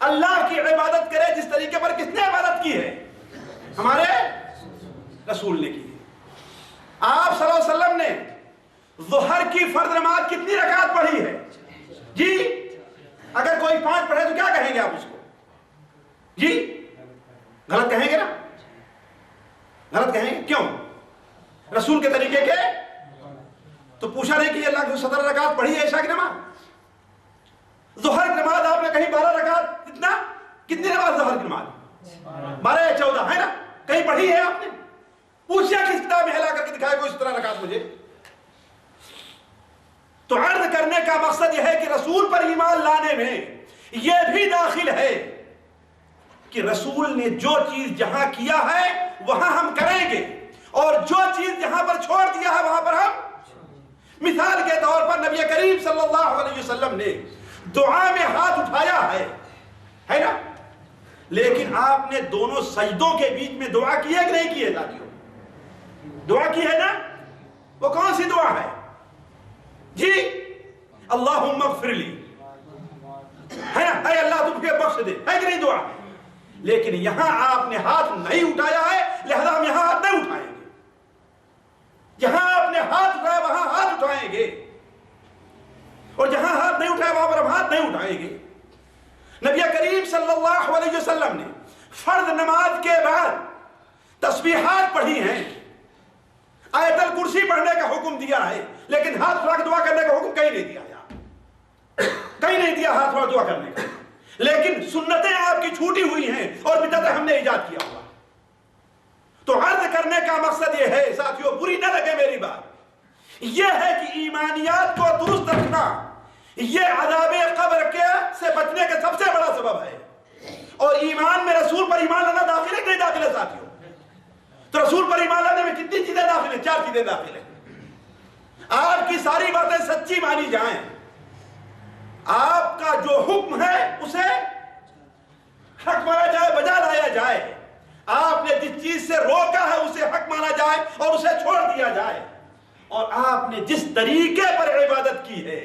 اللہ کی عبادت کرے جس طریقے پر کس نے عبادت کی ہے؟ ہمارے رسول نے کی ہے۔ آپ صلی اللہ علیہ وسلم نے ظہر کی فرض نماز کتنی رکعت پڑھی ہے؟ جی اگر کوئی 5 پڑھے تو کیا کہیں گے آپ اس کو؟ جی غلط کہیں گے نا؟ غلط کہیں گے کیوں؟ رسول کے طریقے کے تو پوچھا نہیں کہ اللہ کی 17 رکعت پڑھی ہے عشاء کی نماز؟ ظہر کی نماز آپ نے کہیں 12 رکعت اتنا کتنی نماز ظہر کی نماز 12 یا 14 ہے نا؟ کہیں پڑھی ہے آپ نے؟ پوچھا کس کتاب میں ہلا کر کے دکھائے کوئی 17 رکعت مجھے؟ تو عرض کرنے کا مقصد یہ ہے کہ رسول پر ایمان لانے میں یہ بھی داخل ہے کہ رسول نے جو چیز جہاں کیا ہے وہاں ہم کریں گے، اور جو چیز جہاں پر چھوڑ دیا ہے وہاں پر ہم، مثال کے طور پر نبی کریم صلی اللہ علیہ وسلم نے دعا میں ہاتھ اٹھایا ہے نا؟ لیکن آپ نے دونوں سجدوں کے بیچ میں دعا کی ہے کہ نہیں کی ہے ساتھیوں؟ دعا کی ہے نا؟ وہ کون سی دعا ہے جی؟ اللہم اغفر لی، ہے نا؟ اے اللہ تم مجھے بخش دے، ہے کہ نہیں دعا؟ لیکن یہاں آپ نے ہاتھ نہیں اٹھایا ہے، لہذا ہم یہاں ہاتھ نہیں اٹھائیں گے. جہاں آپ نے ہاتھ اٹھایا وہاں ہاتھ اٹھائیں گے، اور جہاں ہاتھ نہیں اٹھایا وہاں پر ہم ہاتھ نہیں اٹھائیں گے. نبی کریم صلی اللہ علیہ وسلم نے فرض نماز کے بعد تسبیحات پڑھی ہیں، آیت الکرسی پڑھنے کا حکم دیا ہے، لیکن ہاتھ اٹھا کے دعا کرنے کا حکم کہیں نہیں دیا یہاں، کہیں نہیں دیا ہاتھ اٹھا دعا کرنے کا. لیکن سنتیں آپ کی چھوٹی ہوئی ہیں اور بدعتیں ہم نے ایجاد کیا ہوا. تو عرض کرنے کا مقصد یہ ہے ساتھیوں، بری نہ لگے میری بات، یہ ہے کہ ایمانیات کو درست رکھنا یہ عذاب قبر کے سے بچنے کا سب سے بڑا سبب ہے. اور ایمان میں رسول پر ایمان لانا داخل ہے کہ نہیں داخل ہے ساتھیوں؟ تو رسول پر ایمان لانے میں کتنی چیزیں داخل ہیں؟ 4 چیزیں داخل ہیں. آپ کی ساری باتیں سچی مانی جائیں، آپ کا جو حکم ہے اسے حق مانا جائے، بجا لایا جائے، آپ نے جس چیز سے روکا ہے اسے حق مانا جائے اور اسے چھوڑ دیا جائے، اور آپ نے جس طریقے پر عبادت کی ہے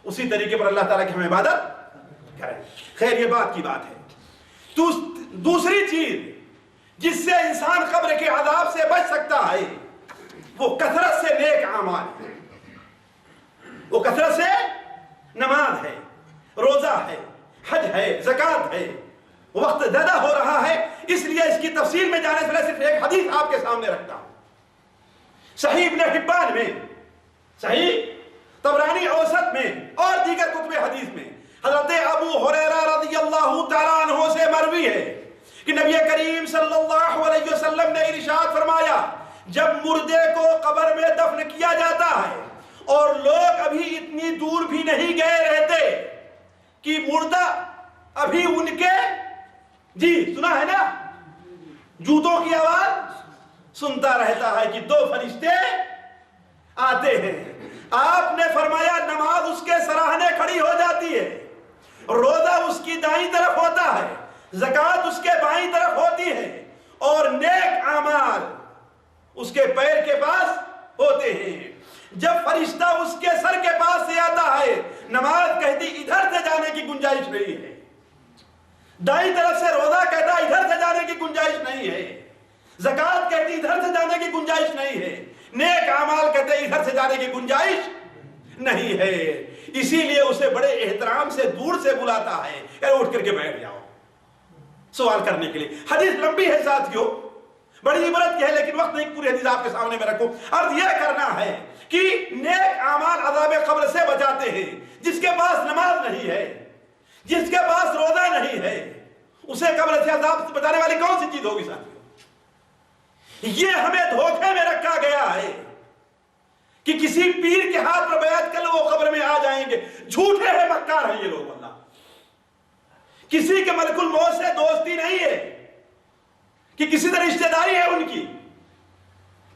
اسی طریقے پر اللہ تعالیٰ کی ہم عبادت کریں. خیر یہ بات کی بات ہے. دوسری چیز جس سے انسان قبر کے عذاب سے بچ سکتا ہے وہ کثرت سے نیک اعمال ہے. وہ کثرت سے نماز ہے، روزہ ہے، حج ہے، زکوٰۃ ہے. وقت زیادہ ہو رہا ہے اس لیے اس کی تفصیل میں جانے سے پہلے صرف ایک حدیث آپ کے سامنے رکھتا ہوں. صحیح ابن حبان میں، صحیح طبرانی اوسط میں اور دیگر کتب حدیث میں حضرت ابو ہریرہ رضی اللہ تعالیٰ عنہ سے مروی ہے کہ نبی کریم صلی اللہ علیہ وسلم نے ارشاد فرمایا، جب مردے کو قبر میں دفن کیا جاتا ہے اور لوگ ابھی اتنی دور بھی نہیں گئے رہتے کہ مردہ ابھی ان کے جی سنا ہے نا جوتوں کی آواز سنتا رہتا ہے کہ 2 فرشتے آتے ہیں. آپ نے فرمایا نماز اس کے سراہنے کھڑی ہو جاتی ہے، روزہ اس کی دائیں طرف ہوتا ہے، زکوٰۃ اس کے بائیں طرف ہوتی ہے، اور نیک اعمال اس کے پیر کے پاس ہوتے ہیں. جب فرشتہ اس کے سر کے پاس سے آتا ہے نماز کہتی ادھر سے جانے کی گنجائش نہیں ہے، دائیں طرف سے روزہ کہتا ادھر سے جانے کی گنجائش نہیں ہے، زکوٰۃ کہتی ادھر سے جانے کی گنجائش نہیں ہے، نیک اعمال کہتے ادھر سے جانے کی گنجائش نہیں ہے. اسی لیے اسے بڑے احترام سے دور سے بلاتا ہے، اٹھ کر کے بیٹھ جاؤ سوال کرنے کے لیے. حدیث لمبی ہے ساتھیوں، بڑی عبرت کی ہے، لیکن وقت نہیں پوری حدیث آپ کے سامنے میں رکھوں. عرض یہ کرنا ہے کہ نیک اعمال عذاب قبر سے بچاتے ہیں. جس کے پاس نماز نہیں ہے، جس کے پاس روزہ نہیں ہے، اسے قبر سے عذاب سے بچانے والی کون سی چیز ہوگی ساتھیوں؟ یہ ہمیں دھوکے میں رکھا گیا ہے کہ کسی پیر کے ہاتھ پر بیعت کر لو وہ قبر میں آ جائیں گے. جھوٹے ہیں، مکار ہیں یہ لوگ. واللہ کسی کے ملک الموت سے دوستی نہیں ہے کہ کسی سے رشتہ داری ہے ان کی،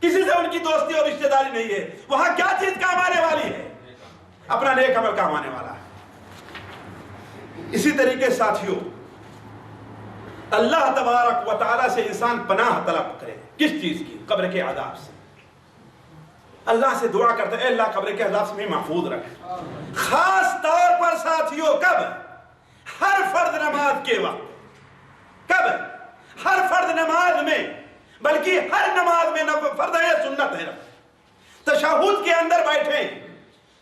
کسی سے ان کی دوستی اور رشتہ داری نہیں ہے. وہاں کیا چیز کام آنے والی ہے؟ اپنا نیک عمل کام آنے والا ہے. اسی طریقے ساتھیوں اللہ تبارک و تعالیٰ سے انسان پناہ طلب کرے. کس چیز کی؟ قبر کے عذاب سے. اللہ سے دعا کرتا ہے اے اللہ قبر کے عذاب سے میں محفوظ رکھ. خاص طور پر ساتھیوں کب؟ ہر فرض نماز کے وقت. کب؟ ہر فرض نماز میں، بلکہ ہر نماز میں. فرض ہے سنت ہے. تشہد کے اندر بیٹھے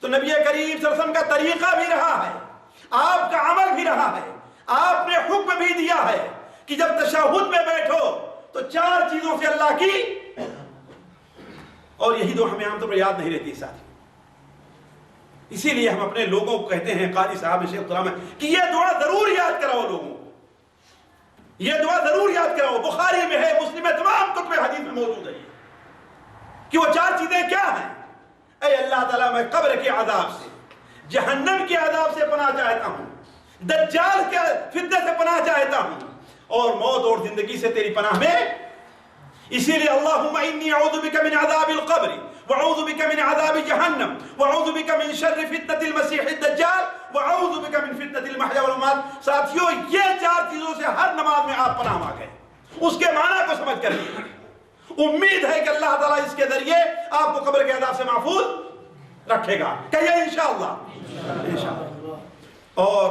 تو نبی کریم صلی اللہ علیہ وسلم کا طریقہ بھی رہا ہے، آپ کا عمل بھی رہا ہے، آپ نے حکم بھی دیا ہے کہ جب تشہد میں بیٹھو تو 4 چیزوں سے اللہ کی، اور یہی دعا ہمیں عام طور پر یاد نہیں رہتی ساتھی. اسی لیے ہم اپنے لوگوں کو کہتے ہیں، قاری صاحب شیخ القرآن میں، کہ یہ دعا ضرور یاد کراؤ لوگوں کو، یہ دعا ضرور یاد کراؤ. بخاری میں ہے، مسلم میں، تمام کتب حدیث میں موجود ہے کہ وہ 4 چیزیں کیا ہیں. اے اللہ تعالیٰ میں قبر کے عذاب سے، جہنم کے عذاب سے پناہ چاہتا ہوں، دجال کے فتنے سے پناہ چاہتا ہوں، اور موت اور زندگی سے تیری پناہ میں. اسی لیے اللہم انی اعوذ بک من عذاب القبر واعوذ بک من عذاب جہنم واعوذ بک من شر فتنة المسیح الدجال واعوذ بک من فتنة المحیا والممات. ساتھیو یہ 4 چیزوں سے ہر نماز میں آپ پناہ مانگیں. اس کے معنی کو سمجھ کر امید ہے کہ اللہ تعالیٰ اس کے ذریعے آپ کو قبر کے عذاب سے محفوظ رکھے گا. کہیے انشاءاللہ. انشاءاللہ. اور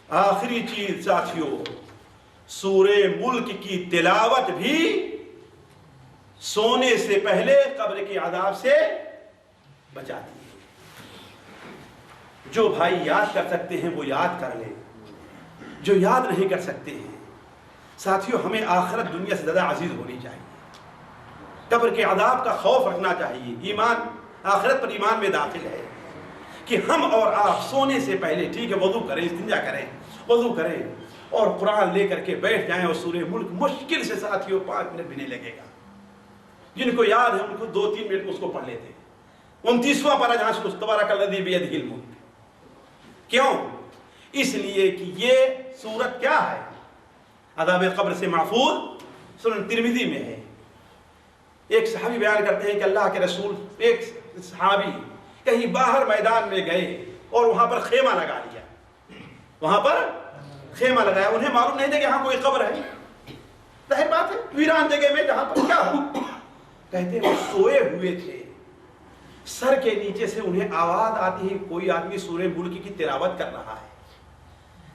آخری چیز ساتھیو، سورہ ملک کی تلاوت بھی سونے سے پہلے قبر کے عذاب سے بچاتی ہے. جو بھائی یاد کر سکتے ہیں وہ یاد کر لیں، جو یاد نہیں کر سکتے ہیں ساتھیو ہمیں آخرت دنیا سے زیادہ عزیز ہونی چاہیے. قبر کے عذاب کا خوف رکھنا چاہیے. ایمان آخرت پر ایمان میں داخل ہے کہ ہم اور آپ سونے سے پہلے ٹھیک ہے وضو کریں، استنجا کریں، وضو کریں اور قرآن لے کر کے بیٹھ جائیں اور سورہ ملک مشکل سے ساتھیوں 5 منٹ بھی نہیں لگے گا. جن کو یاد ہے ان کو 2-3 منٹ اس کو پڑھ لیتے ہیں. 29واں پارہ جہاں سے تبارک الذی بیدہ الملک. کیوں؟ اس لیے کہ یہ سورت کیا ہے؟ عذاب قبر سے محفوظ. سنن ترمذی میں ہے. ایک صحابی بیان کرتے ہیں کہ اللہ کے رسول، ایک صحابی کہیں باہر میدان میں گئے اور وہاں پر خیمہ لگا لیا. وہاں پر خیمہ لگایا. انہیں معلوم نہیں تھا کہ یہاں کوئی قبر ہے. ظاہر بات ہے ویران جگہ میں جہاں پر کیا ہو. کہتے ہیں وہ سوئے ہوئے تھے. سر کے نیچے سے انہیں آواز آتی ہے کوئی آدمی سورہ ملک کی تلاوت کر رہا ہے.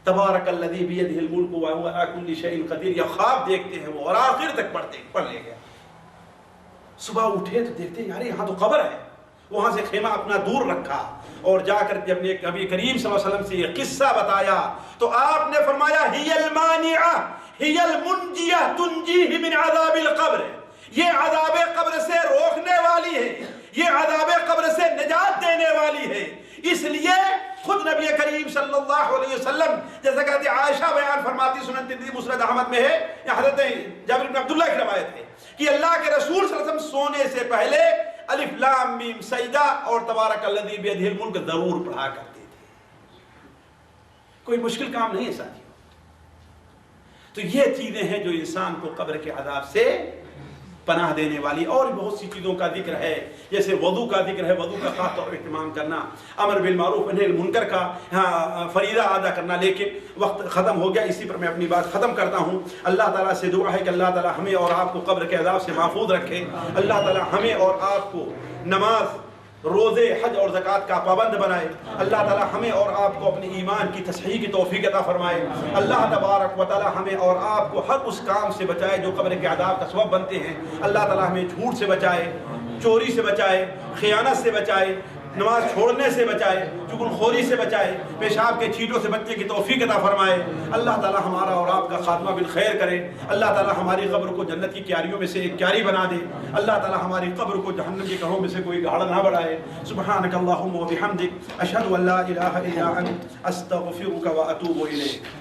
تبارک الذی بیدہ الملک وہو علی کل شیء قدیر. یا خواب دیکھتے ہیں وہ اور آخر تک پڑھ لے گیا. صبح اٹھے تو دیکھتے ہیں یار یہاں تو قبر ہے. وہاں سے خیمہ اپنا دور رکھا اور جا کر جب نے نبی کریم صلی اللہ علیہ وسلم سے یہ قصہ بتایا تو آپ نے فرمایا ہی المانعہ ہی المنجیہ تنجیہ من عذاب القبر. یہ عذاب قبر سے روکنے والی ہے، یہ عذاب قبر سے نجات دینے والی ہے. اس لیے خود نبی کریم صلی اللہ علیہ وسلم جیسا کہتے عائشہ بیان فرماتی، سنن ترمذی مسند احمد میں ہے، یا حضرت جابر بن عبداللہ کی روایت ہے کہ اللہ کے رسول صلی اللہ علیہ وسلم سونے سے پہلے الف لام میم سجدہ اور تبارک الذی بیدہ الملک ضرور پڑھا کرتے تھے. کوئی مشکل کام نہیں ہے ساتھیوں. تو یہ چیزیں ہیں جو انسان کو قبر کے عذاب سے پناہ دینے والی. اور بہت سی چیزوں کا ذکر ہے، جیسے وضو کا ذکر ہے. وضو کا خاص طور پر اہتمام کرنا، امر بالمعروف نہی عن المنکر کا فریضہ ادا کرنا. لیکن وقت ختم ہو گیا، اسی پر میں اپنی بات ختم کرتا ہوں. اللہ تعالیٰ سے دعا ہے کہ اللہ تعالیٰ ہمیں اور آپ کو قبر کے عذاب سے محفوظ رکھے. اللہ تعالیٰ ہمیں اور آپ کو نماز، روزے، حج اور زکوٰۃ کا پابند بنائے. اللہ تعالیٰ ہمیں اور آپ کو اپنے ایمان کی تصحیح کی توفیق عطا فرمائے. اللہ تبارک و تعالیٰ ہمیں اور آپ کو ہر اس کام سے بچائے جو قبر کے عذاب کا سبب بنتے ہیں. اللہ تعالیٰ ہمیں جھوٹ سے بچائے، چوری سے بچائے، خیانت سے بچائے، نماز چھوڑنے سے بچائے، چغل خوری سے بچائے، پیشاب کے چھینٹوں سے بچنے کی توفیق عطا فرمائے. اللہ تعالیٰ ہمارا اور آپ کا خاتمہ بالخیر کرے. اللہ تعالیٰ ہماری قبر کو جنت کی کیاریوں میں سے ایک کیاری بنا دے. اللہ تعالیٰ ہماری قبر کو جہنم کی گڑھوں میں سے کوئی گاڑ نہ بڑھائے. سبحانک اللہم و بحمدک اشہد ان لا الہ الا انت استغفرک و اتوب الیک.